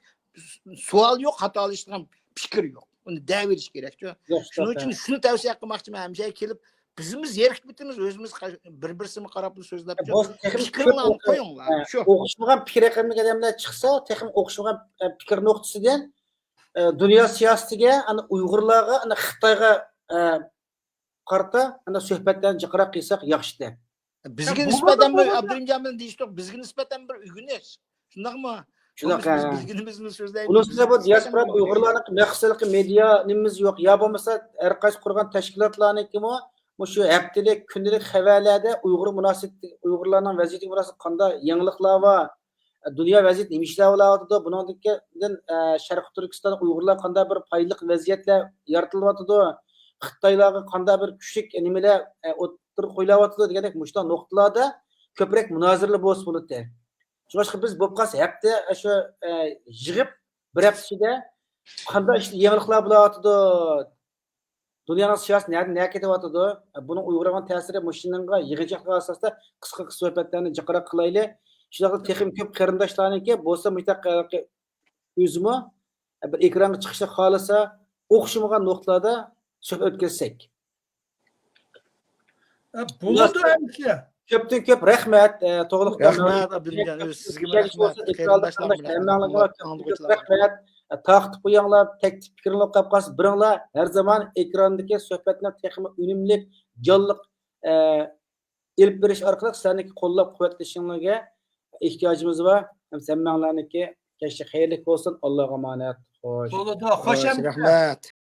savol yo'q, xatolashgan fikr yo'q. Uni davirish kerak-ku. Shuning uchun shuni tavsiya qilmoqchiman. Hamshaya kelib bizimiz yerikib bitimiz o'zimiz bir-birisini qarab so'zlab fikrlarni qo'yinglar. Shu o'qishmagan fikr qilmagan odamlar chiqsa, texnik o'qishmagan fikr nuqtasidan dunyo siyosatiga, ana Uyg'urlarga, ana Xitoyga qarta ana suhbatdan jiqroq qilsak yaxshi-da. Bizga nisbatan Abduljon bilan deyishdik, bizga nisbatan bir uyg'unish. Shundaqmi? Shunaqa. Bizligimizni so'zlaymiz. Bunisiz bu diaspora Uyg'urlarning maqsadli media nimamiz yo'q. Ya bo'lmasa har qaysi qurgan tashkilotlarnikimi shu haftalik, kundalik xabarlarda Uyg'ur munosabat Uyg'urlarning vaziyatiga munosabat qanday yangiliklar va dunyo vaziyati nima ishlar bo'layotdi, buningdan Sharq Turkiston Uyg'urlar qanday bir foydali vaziyatlar yaratilyotdi. Xitoylarga qanday bir kuchlik nimalar o'tirib qo'yilyapti degandek mushta nuqtalarda ko'proq munozirlar bo'lsa bo'ladi. Shuning biz bo'lib qolsa hafta shu yig'ib bir hafta ichida qanday yangiliklar bo'layotdi, dunyoning siyosati nima ketyapti, buning Uyg'urlarga ta'siri mushinga yig'inchoqlar asosida qisqa suhbatlarni jiqroq qilaylik. Shunaqa texnik ko'p qarindoshlarniki bo'lsa mutaqa o'zimi bir ekranga chiqishni xolasa o'xshamagan nuqtalarda suhbat o'tkazsak. Bo'ladi hamki. Köptün köp rahmat. To'g'liqdan Rahmat Abduljon, sizga rahmat. Ko'p rahmat. Taqtib qo'yinglar, taklif fikrlar qilib qolsa, biringlar har zamon ekrandagi suhbatni texnik unumli, jonliq ilib berish orqali sizlarni qo'llab-quvvatlashinglarga ehtiyojimiz bor. Ham hammanglarniki kechki xayrli bo'lsin. Allohga omonat. Xo'sh. Bo'ladi. Xo'sh, Rahmat.